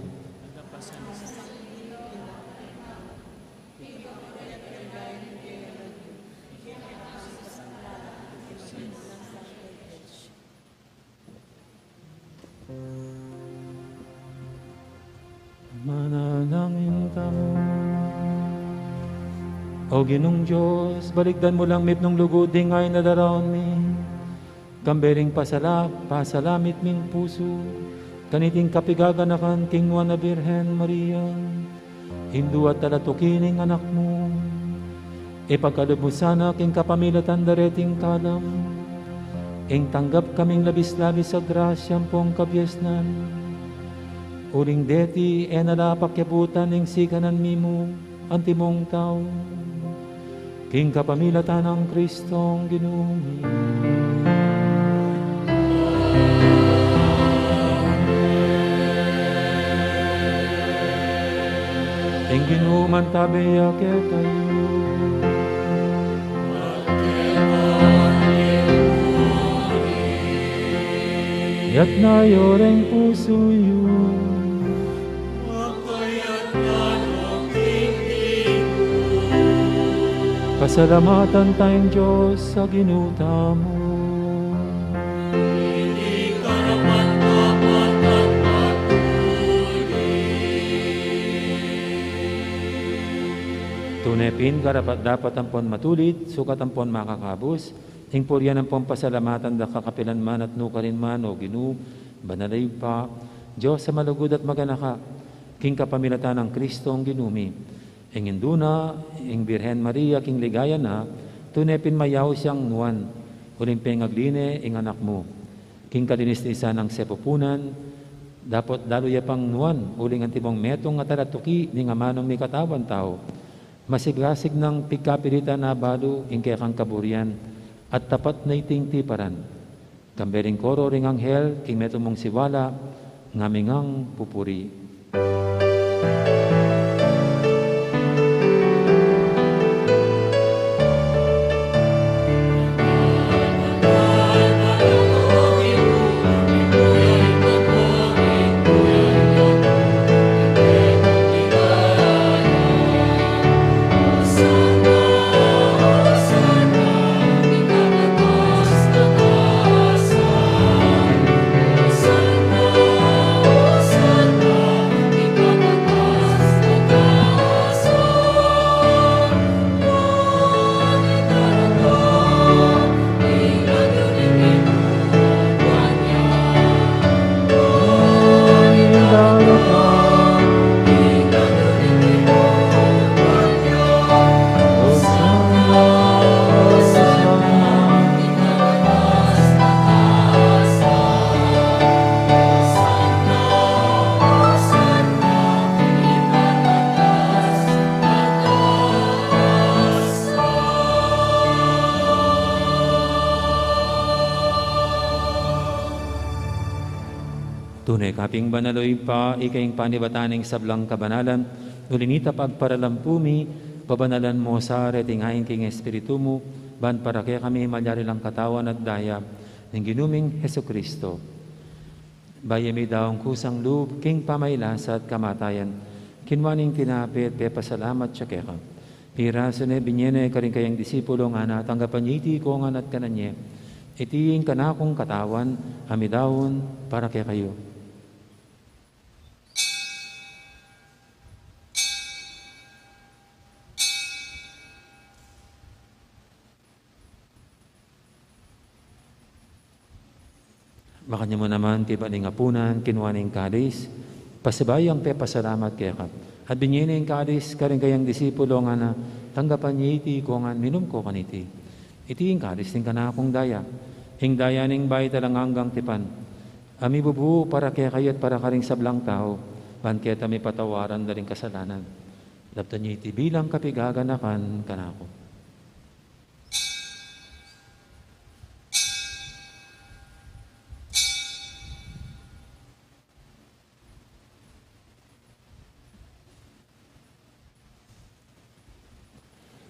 Manalangin tamo. O Ginong Diyos, baligdan mo lang mip nung luguding ay nadaraon mi. Kambering pasalamit min puso, kaniting kapigaganakan king Juana Birhen Maria, Hindu at talatukining anak mo, ipagkalubusana king kapamilatan dareting kalam, ing tanggap kaming labis-labis sa grasyang pong kabyesnan, uling deti nalapakyabutan ing sikanan mimo, antimong tao, king kapamilatan ng Kristong Ginumi. Ing ginuman tabiya kaya kayo. Yat na yoreng puso yun. Pasalamatan tayong Diyos sa ginuta mo. Tunepin karapat dapat ampon matulid, sukat ampon makakabos, ing puryan ampon pasalamatan da kakapilan man at nukarin man o ginu, banalay pa, Diyos sa malugod at maganaka, king kapamilatan ng Kristong ginumi, ing induna, ing Birhen Maria, king ligaya na, tunepin mayaw siyang nuwan, uling pengagline, ing anak mo, king kalinis-isa ng sepupunan, dapat daluya pang nuwan, uling antibong metong at alatuki, ning amanong ni katawan tao, masigasig ng pigkapilita na balo ingke kang kaburian at tapat na iting tiparan. Kambering koro ring anghel, king meto mong siwala, ngamingang pupuri. Tunay kaping banaloy pa, ikaing panibataning sablang kabanalan, ulinita pagparalampumi, pabanalan mo sa retingayin king Espiritu mo, ban para kaya kami malyari lang katawan at daya, ng ginuming Heso Kristo. Bayami daong kusang loob, king pamailasa at kamatayan, kinwaning tinapit, pepasalamat siya keka. Piraso ne binyene karing kayang disipulo nga na tanggapan iti ko nga at kananye, itiing kanakong katawan, amidawon para kaya kayo. Makanya mo naman, tibaling apunan, kinwaning kadis, pasibayang pepasalamat kaya ka. At binyining kadis, karing kayang disipulo nga na, tanggapan niya iti ko nga, minum ko kaniti. Iti yung kadis, ting kanakong daya. Hing daya ning bay talang hanggang tipan. Ami bubu para kaya kayo at para karing sablang tao, ban kaya tami patawaran daling kasalanan. Laptan niya iti bilang kapigaganakan kanako.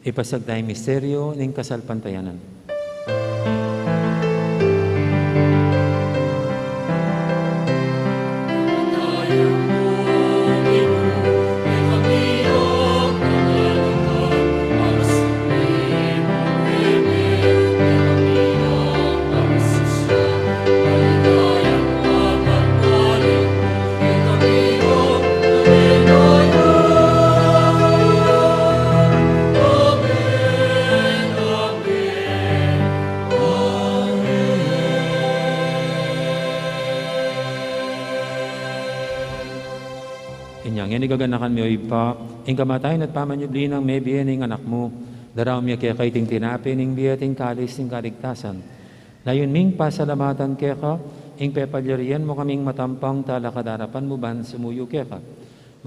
Ipasag tayong misteryo ng kasalpantayanan. Gaganakan mo ipa, ing kamatayin at pamanyubli ng may biyening anak mo, daraw miya kaya kay ting tinapi, ning biyating kalis, ning kaligtasan. Layon ming pasalamatan kaya ka, ing pepalyarian mo kaming matampang talakadarapan mo ban sumuyo kaya ka.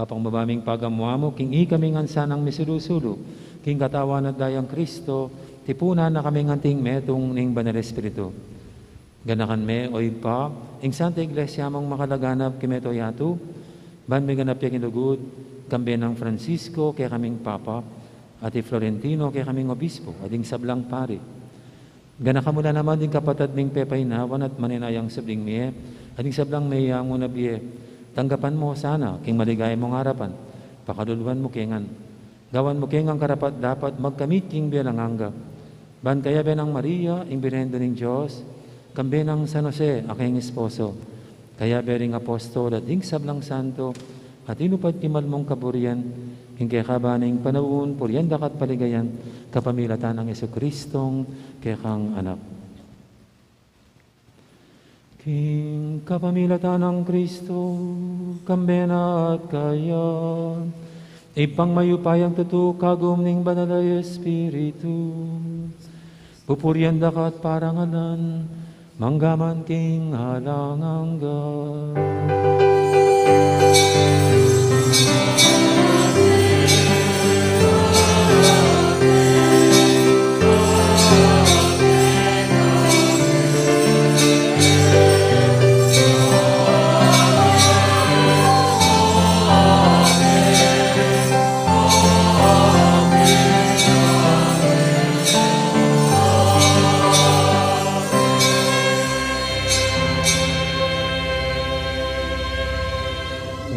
Mapang babaming pagamuha mo, king ikaming ansanang misulo-sulo, king katawan at dayang Kristo, tipunan na kaming anting metong ning banal Espiritu. Ganakan me o ipa, ing Santa Iglesia mong makalaganap kimeto yato, ban may ganap yung inugod, kambe ng Francisco, kaya kaming Papa, at Florentino, kaya kaming Obispo, ading sablang pari. Ganakamula naman din kapatid ming pepaynawan at maninayang sabling miye, ading sablang mayang unabiye. Tanggapan mo sana, king maligay mong harapan, pakaduluan mo kengan. Gawan mo kengang karapat dapat magkamit king bialanganga. Ban kaya benang Maria, ing binendo ng Diyos, kambe ng San Jose, aking esposo. Kaya bering apostol at ing sablang santo, at inupad timal mong kaburian, hingkay kabaning panawun, puryandak at paligayan, kapamilatan ng Jesucristong kekang anak. King kapamilatan ng Kristo, kambena at kaya, ipang mayupayang tutu kagum ning banalay Espiritu, pupuryandak at parangalan, manggaman king halangangga.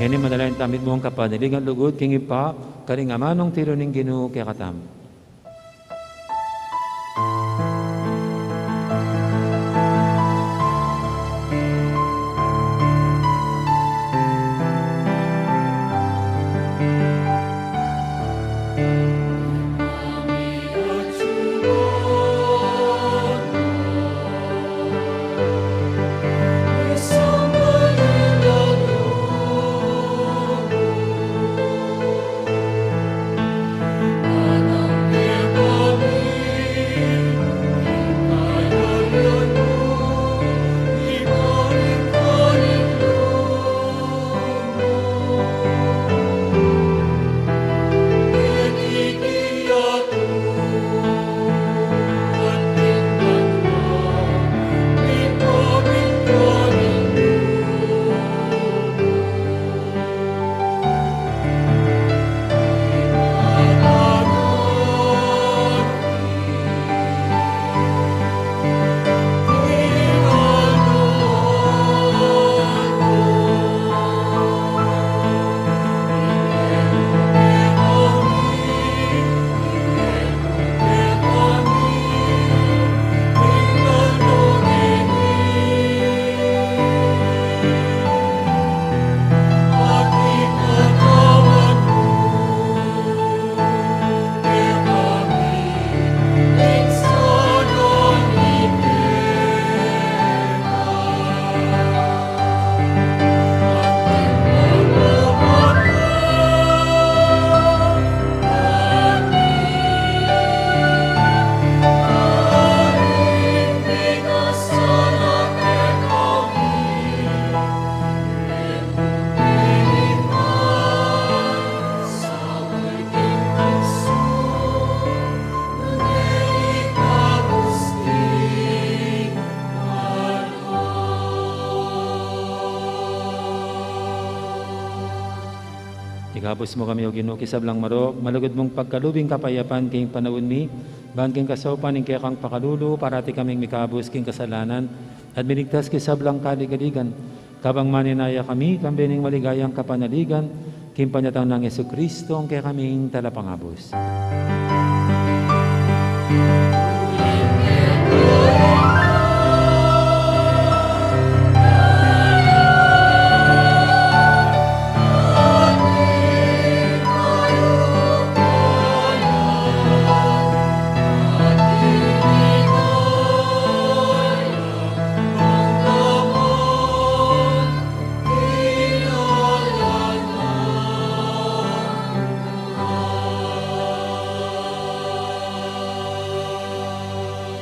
Ngayon madalayan tamid mo ang kapaniligan lugod, king ipa, karing amanong tiro ning Ginoo kaya katam. Anong Gabos mo kami o Ginoo kisablang marok, malugod mong pagkalubing kapayapan king panawon mi, ban king kasopan ing kang pakalulu, parati kaming mikabos king kasalanan, at minigtas kisablang kaligaligan. Kabang maninaya kami, kambining maligayang kapanaligan, king panyatang ng Yesu Kristo, ang kaya kaming talapangabos.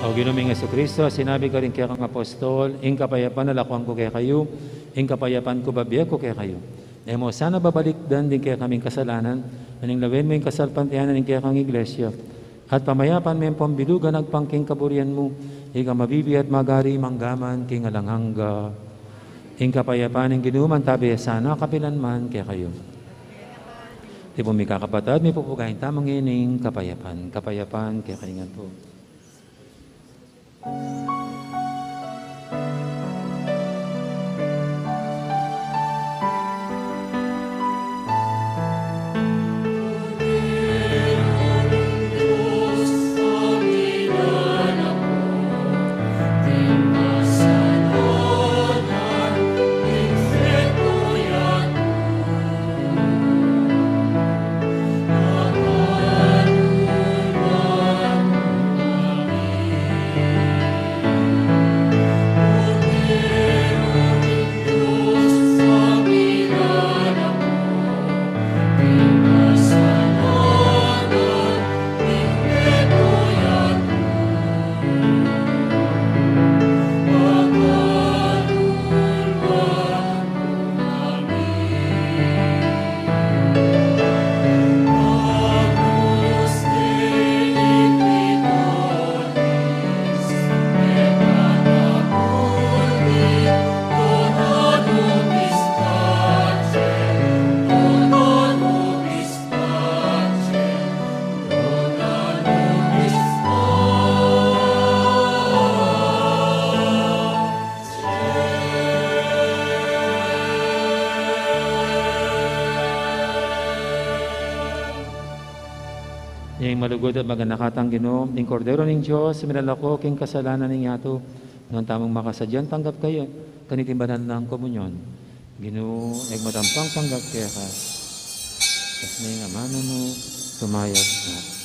O Ginoong Yesu Kristo, sinabi ka rin kaya kang apostol, ing kapayapan na lakwang ko kaya kayo, ing kapayapan ko babiya ko kaya kayo. Emo sana babalikdan din kaya kaming kasalanan, aning lawin mo yung kasalpantianan ng kaya kang iglesia, at pamayapan mo yung pambilugan agpangking kaburian mo, ika mabibi at magari manggaman king alanghangga, ing kapayapan ng ginuman tabi sana kapilan man kaya kayo. Di po may kakapatad, may pupugahin tamang ining kapayapan kaya kaingan po. Yung malugod at maganakatang Ginoo, ing kordero ning Diyos, minalako king kasalanan ning yato, nung tamang makasadyan, tanggap kayo, kanitimbanan ng komunyon. Ginoo, eg matampang tanggap kaya ka. Tas ning amano mo, tumayag na.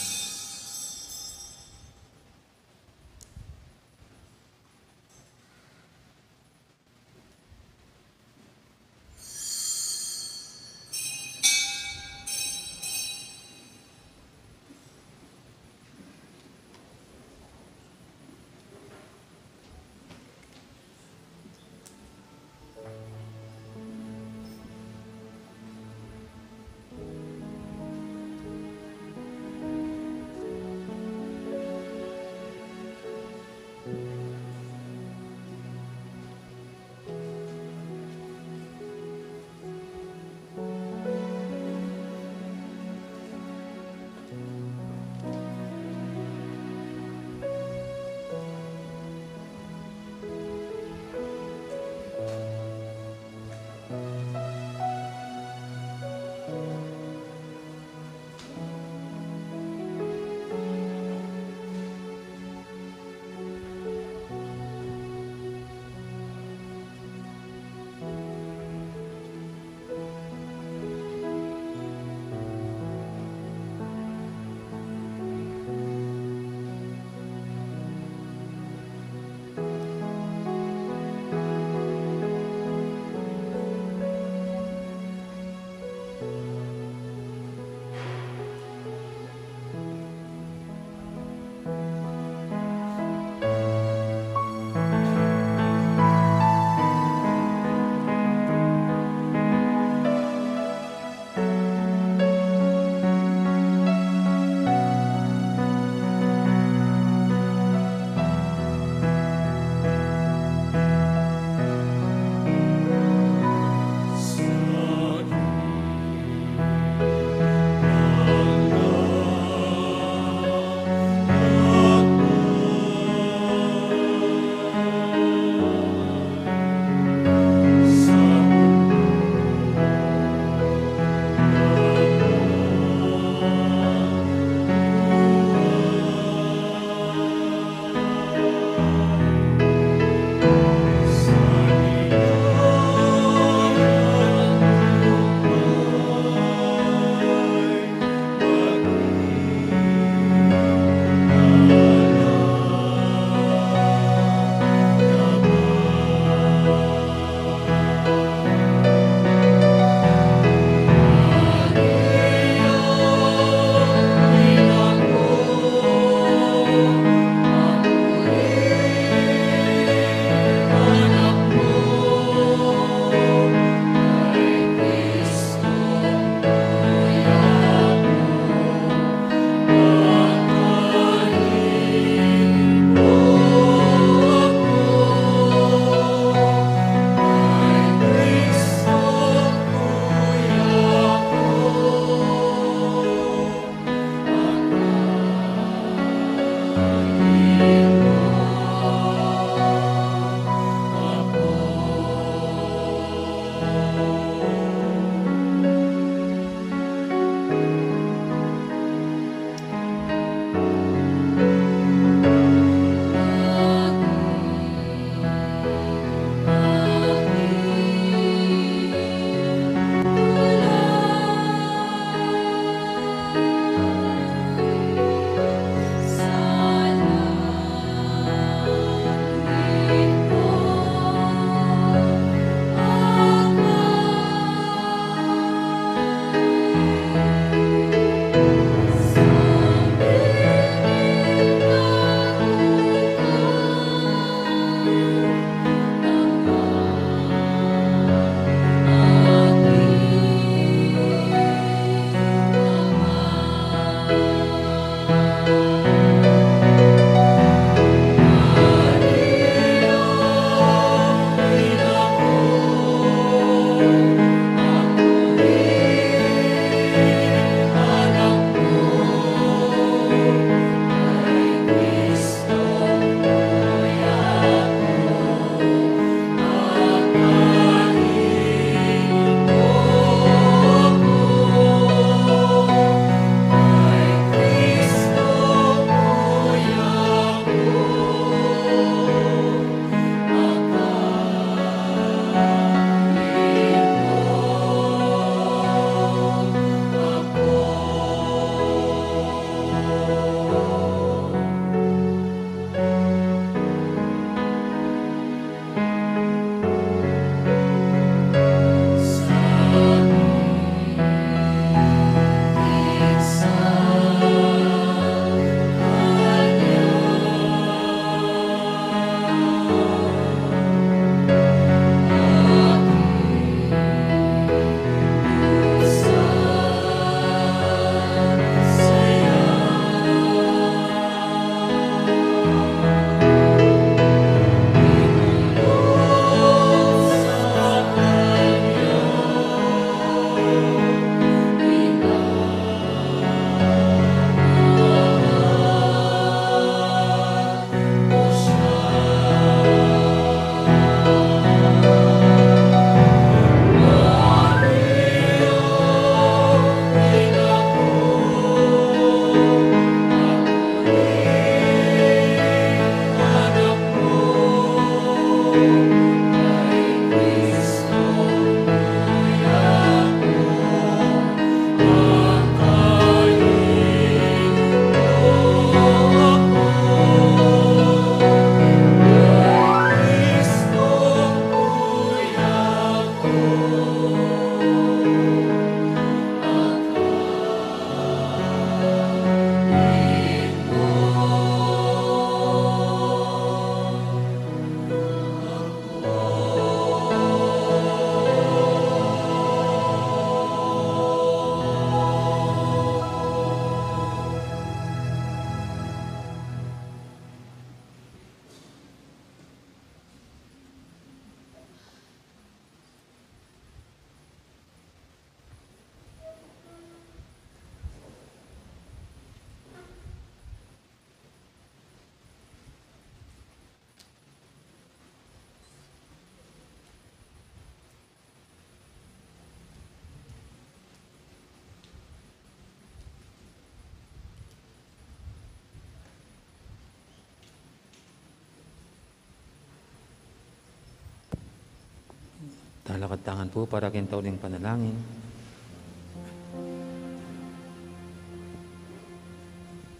Talakad tangan po para kintauling panalangin.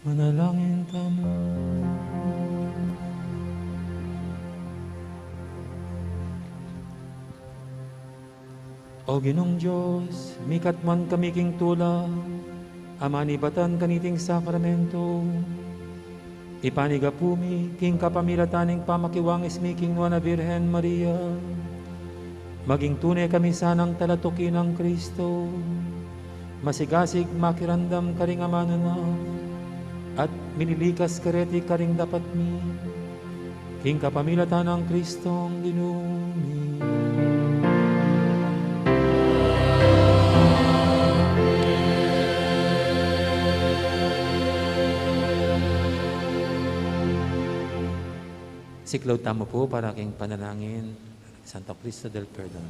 Manalangin tamo. O Ginong Diyos, mikat man kami king tula, amanibatan kaniting sakramento. Ipaniga pumi, king kapamilataning pamakiwangis mi king Nuana Birhen Maria. Maging tunay kami sanang talatukin ng Kristo. Masigasig makirandam karing amano na, at minilikas kareti karing dapat mi. King kapamilatan ng Kristong ginumi. Siklaw tamo po para aking panalangin, Santo Cristo del Perdón.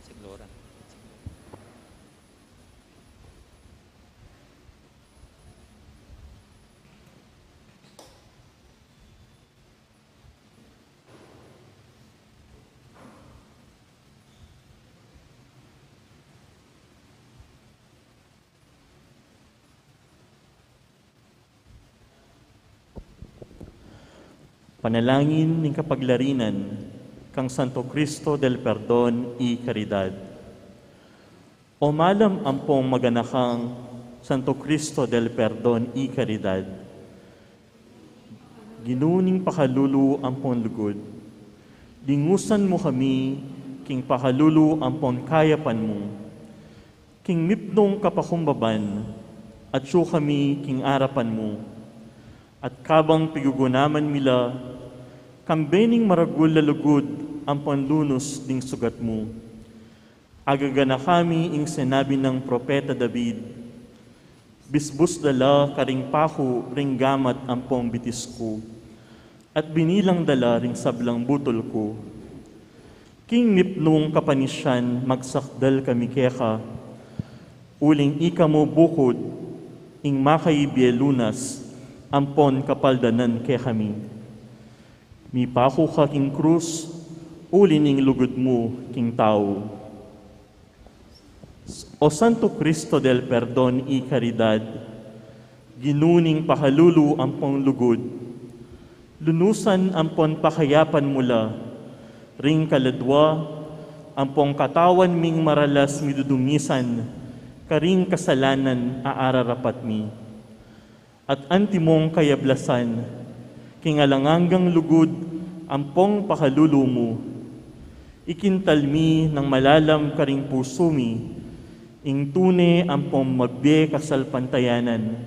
Siklora. Panalangin ng kapaglarinan kang Santo Cristo del Perdón y Caridad. O malam ampong maganakang Santo Cristo del Perdón y Caridad. Ginuning pakalulu ampong lugod. Dingusan mo kami king pakalulu ampong kayapan mo. King mipnong kapakumbaban at siyo kami king arapan mo. At kabang pigugunaman mila, kambening maragul lalugod ang panlunos ding sugat mo. Agagana kami ing sinabi ng propeta David, bisbus dala karing pako ring gamat ang pong bitis ko, at binilang dala ring sablang butol ko. King nipnong kapanisyan magsakdal kami keka, uling ika mo bukod, ing makaibye lunas, ampon kapaldanan ke kami. Mi pako ka king krus, ulining lugod mo king tao. O Santo Cristo del Perdón y Caridad, ginuning pakalulu ampong lugod, lunusan ampon pakayapan mula, ring kaladwa, ampong katawan ming maralas midudungisan, karing kasalanan aararapat mi. At antimong kayablasan, kingalanganggang lugod, ampong pakalulu mo, ikintalmi ng malalam karing puso mi, ing tune ampong mabbe kasalpantayanan,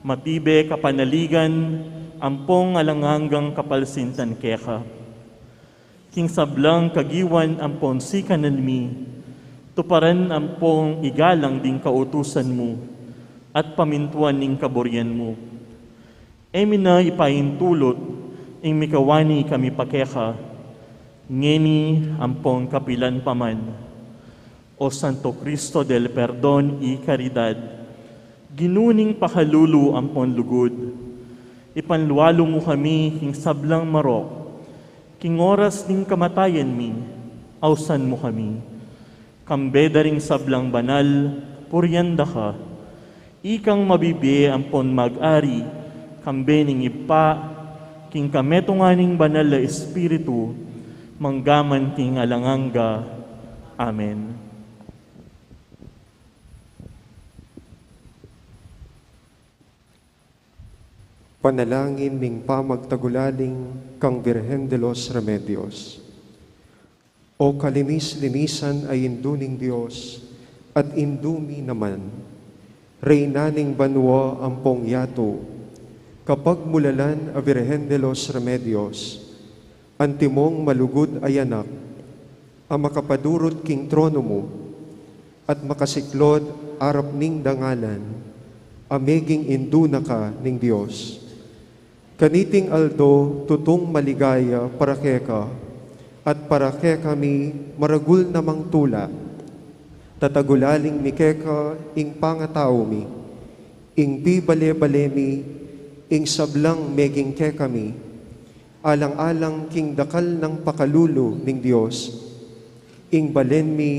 matibe kapanaligan, ampong alanganggang kapalsintan keka. King sablang kagiwan ampong sikanan mi, tuparan ampong igalang ding kautusan mo, at pamintuan ning kaboryan mo. Emi na ipahintulot, ing mikawani kami pakeka, ngeni ampong kapilan paman. O Santo Cristo del Perdón y Caridad, ginuning pakalulu ampong lugod, ipanluwalo mo kami king sablang marok, king oras ning kamatayan mi, ausan mo kami. Kambeda ring sablang banal, puryanda ka, ikang mabibi ampon mag-ari, kambening ipa, king kametunganing banal na Espiritu, manggaman king alanganga. Amen. Panalangin ning pamagtagulaling kang Birhen de los Remedios. O kalinis-linisan ay induning Diyos, at indumi naman, Reynaning banwa ampong yato, kapag mulalan a Birhen de los Remedios, antimong malugod ay anak, ang makapadurot king trono mo, at makasiklod arap ning dangalan, ameging induna ka ning Diyos. Kaniting aldo tutong maligaya para keka, at para kami maragul namang tula, tatagulaling mi keka ing pangatao mi, ing bibale-bale mi, ing sablang meging kekami, alang-alang king dakal ng pakalulu ning Dios, ing balen mi,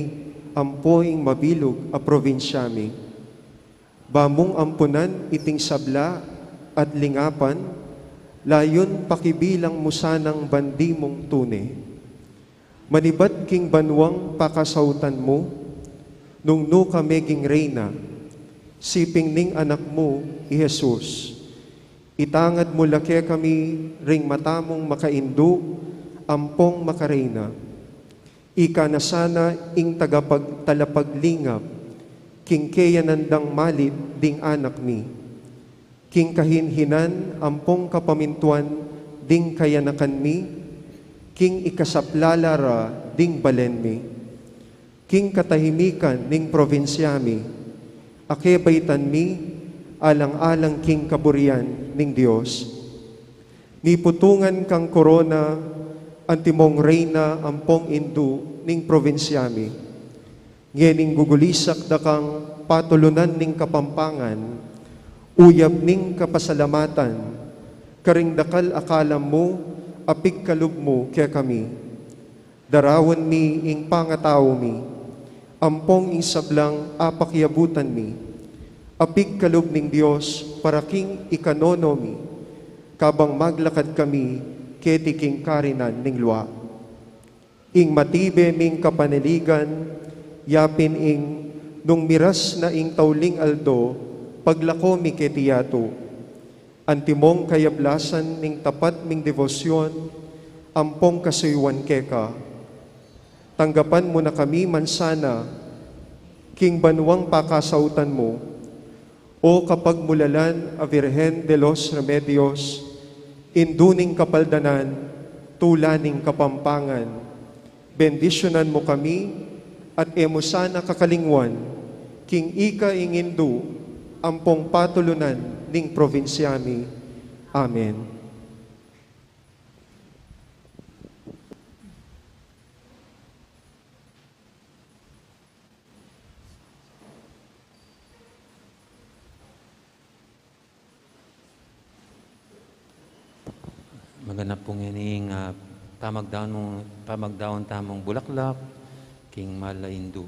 ampo ing mabilog a probinsyami. Bamong ampunan iting sabla at lingapan, layon pakibilang mo sanang bandi mong tune. Manibat king banwang pakasautan mo, nung no ka meging reyna, siping ning anak mo, i Jesus. Itangad mo laki kami, ring matamong makaindo, ampong makareyna. Ika na sana ing tagapagtalapaglinga, king keyanandang malit ding anak mi. King kahinhinan, ampong kapamintuan, ding kayanakan mi, king ikasaplalara, ding balen mi. King katahimikan, ning provinsyami, akebaitan mi, alang-alang king kaburian, ning Dios. Niputungan kang korona, antimong reyna, ampong indu, ning provinsyami. Ngening gugulisak da kang patulunan ning kapampangan, uyab ning kapasalamatan, karing dakal akalam mo, apig kalub mo kaya kami. Darawan mi ing pangataw mi, ampong ing sablang apakyabutan mi, apig kalub ning Dios para king ikanono mi, kabang maglakad kami, keti king karinan ning luwa. Ing matibe ming kapanaligan, yapin ing nung miras na ing tauling aldo, paglako mi ketiyato. Antimong kayablasan ning tapat ming devosyon, ampong kasuywan keka. Tanggapan mo na kami mansana, king banwang pakasautan mo, o kapag mulalan a Virgen de los Remedios, induning kapaldanan, tulaning kapampangan, bendisyonan mo kami, at emo sana kakalingwan, king ika ingindu, ampong patulunan ning provinsyami. Amen. Maganda pong ining pamagdaon tamong bulaklak, king malaindu.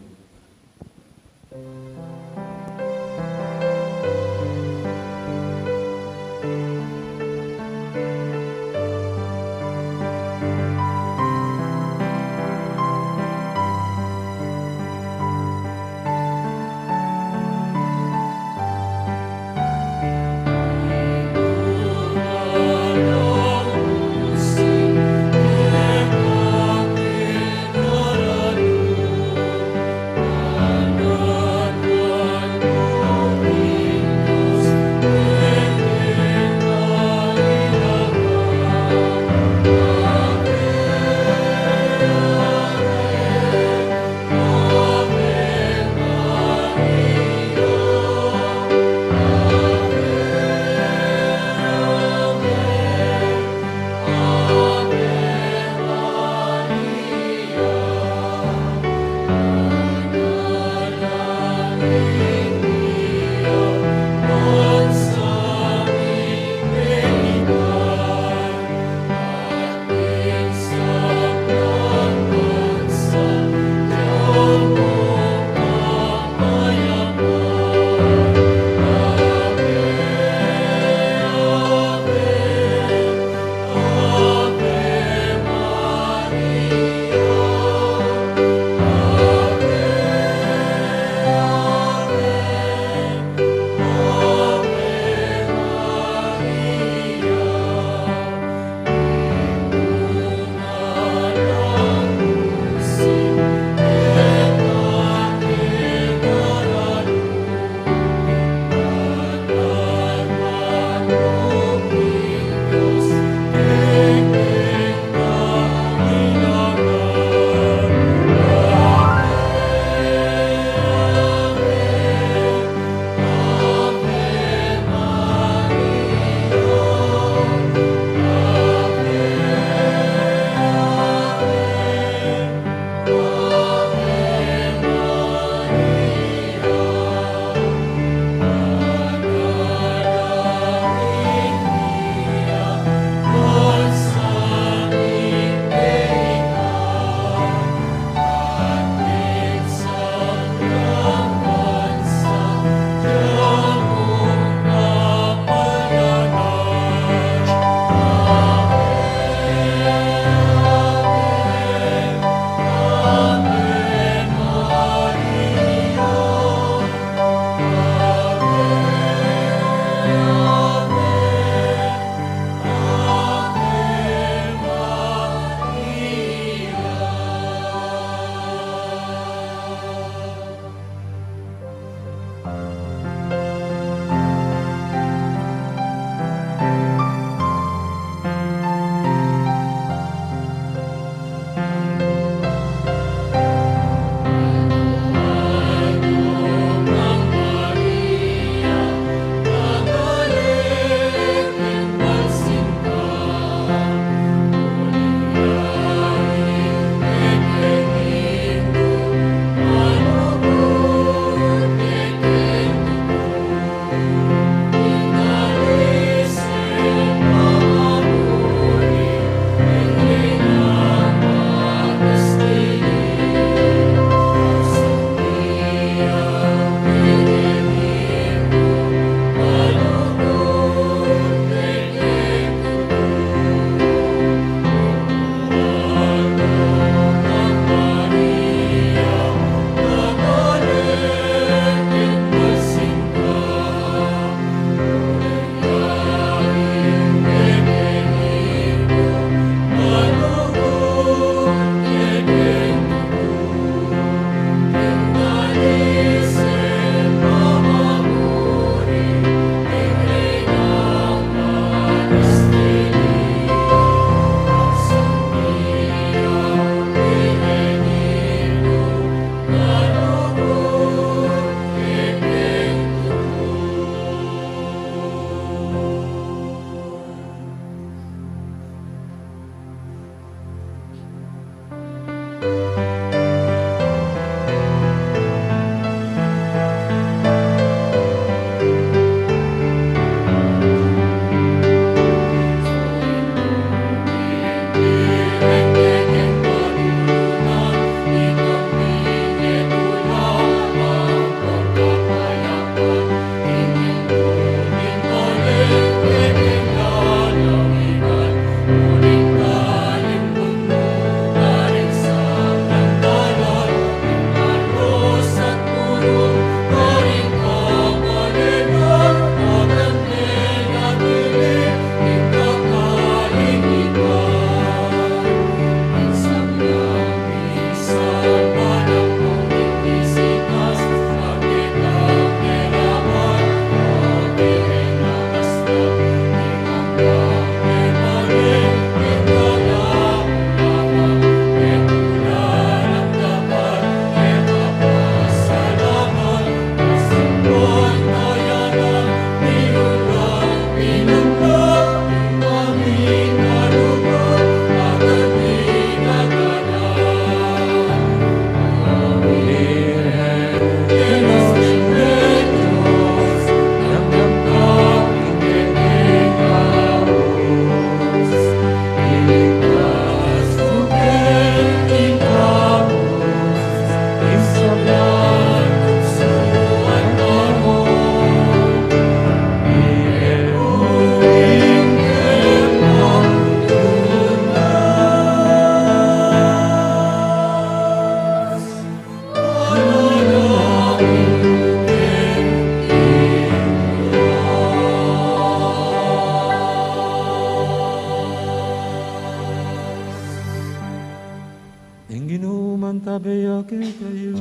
Sabiyakin kayo.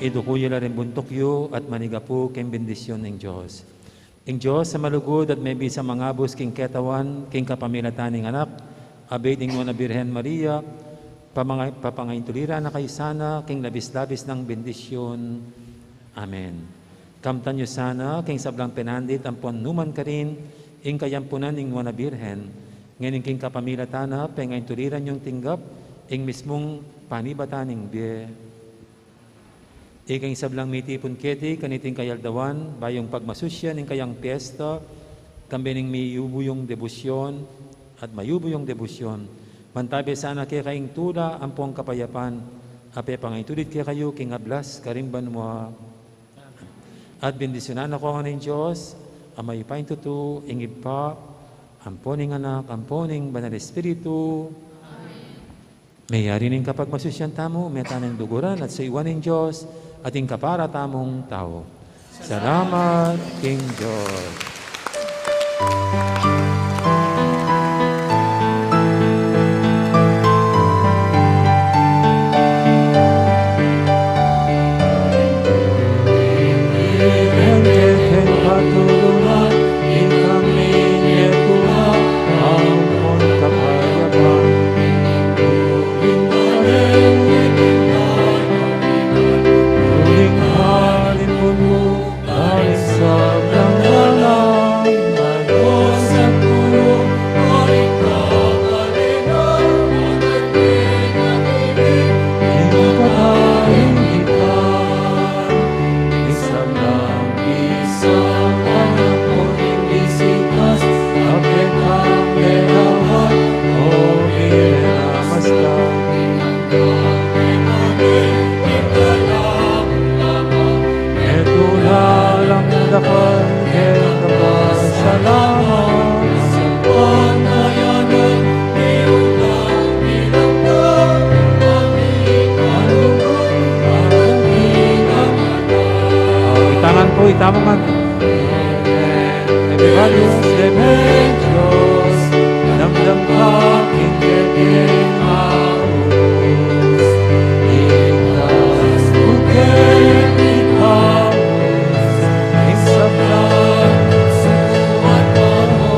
Idukuyo la rin buntok yu at manigapu king bendisyon ng Diyos. Ing Diyos sa malugod at may bisa mangabos king ketawan, king kapamilataning anak, abay ding na Birhen Maria, papangayintulira na kayo sana, king labis-labis ng bendisyon. Amen. Kamtan nyo sana, king sablang penandit, ampon numan ka rin, ing kayampunan ing na Birhen, ngayon king kapamilatana, pengayintuliran yung tinggap, ing mismong panibataning biye. Ikang sablang mitipon keti, kaniting kayaldawan, bayong pagmasusya ng kayang piyesta, kambining mayubuyong debusyon, at mayubuyong debusyon. Mantabi sana kaya kayong tula, ampong kapayapan, ape pangaytulit kaya kayo, king ablas, karimban mo. At bendisyonan ako ng Diyos, amay paing tutu, ingib pa, amponing anak, amponing banal espiritu. Mayari ning kapag masusyan tamo, metanang duguran at sa iwan ng Diyos, ating kapara tamong tao. Salamat, King George. Itama man. Everybody say, Diyos, damdam ka, kintikin halos. Ikas bukit ikamos, isablan, sukuan mo.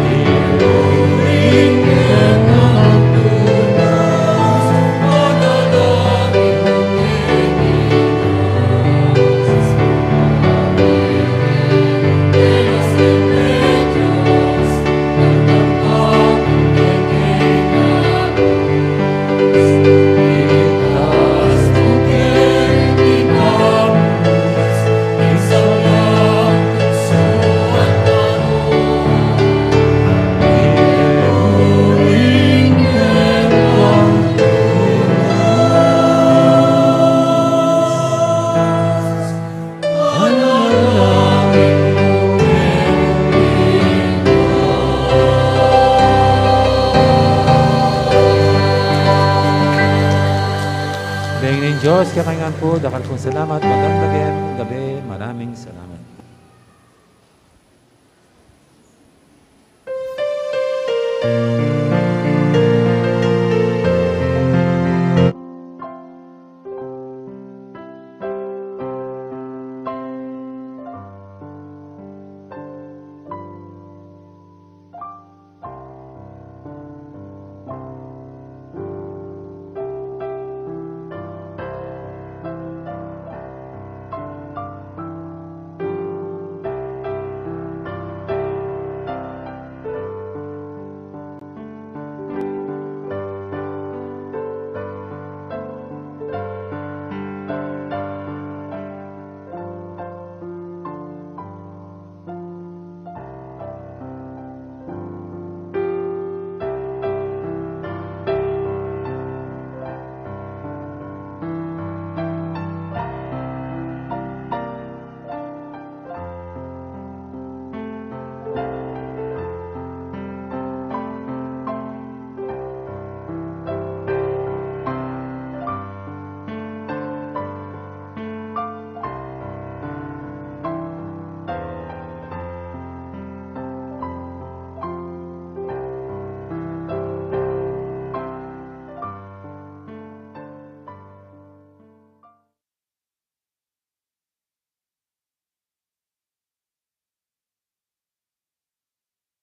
Iluring kenang tunas, manalangin Diyos, kakangan po, dakal pong salamat, magandang gabi, maraming salamat.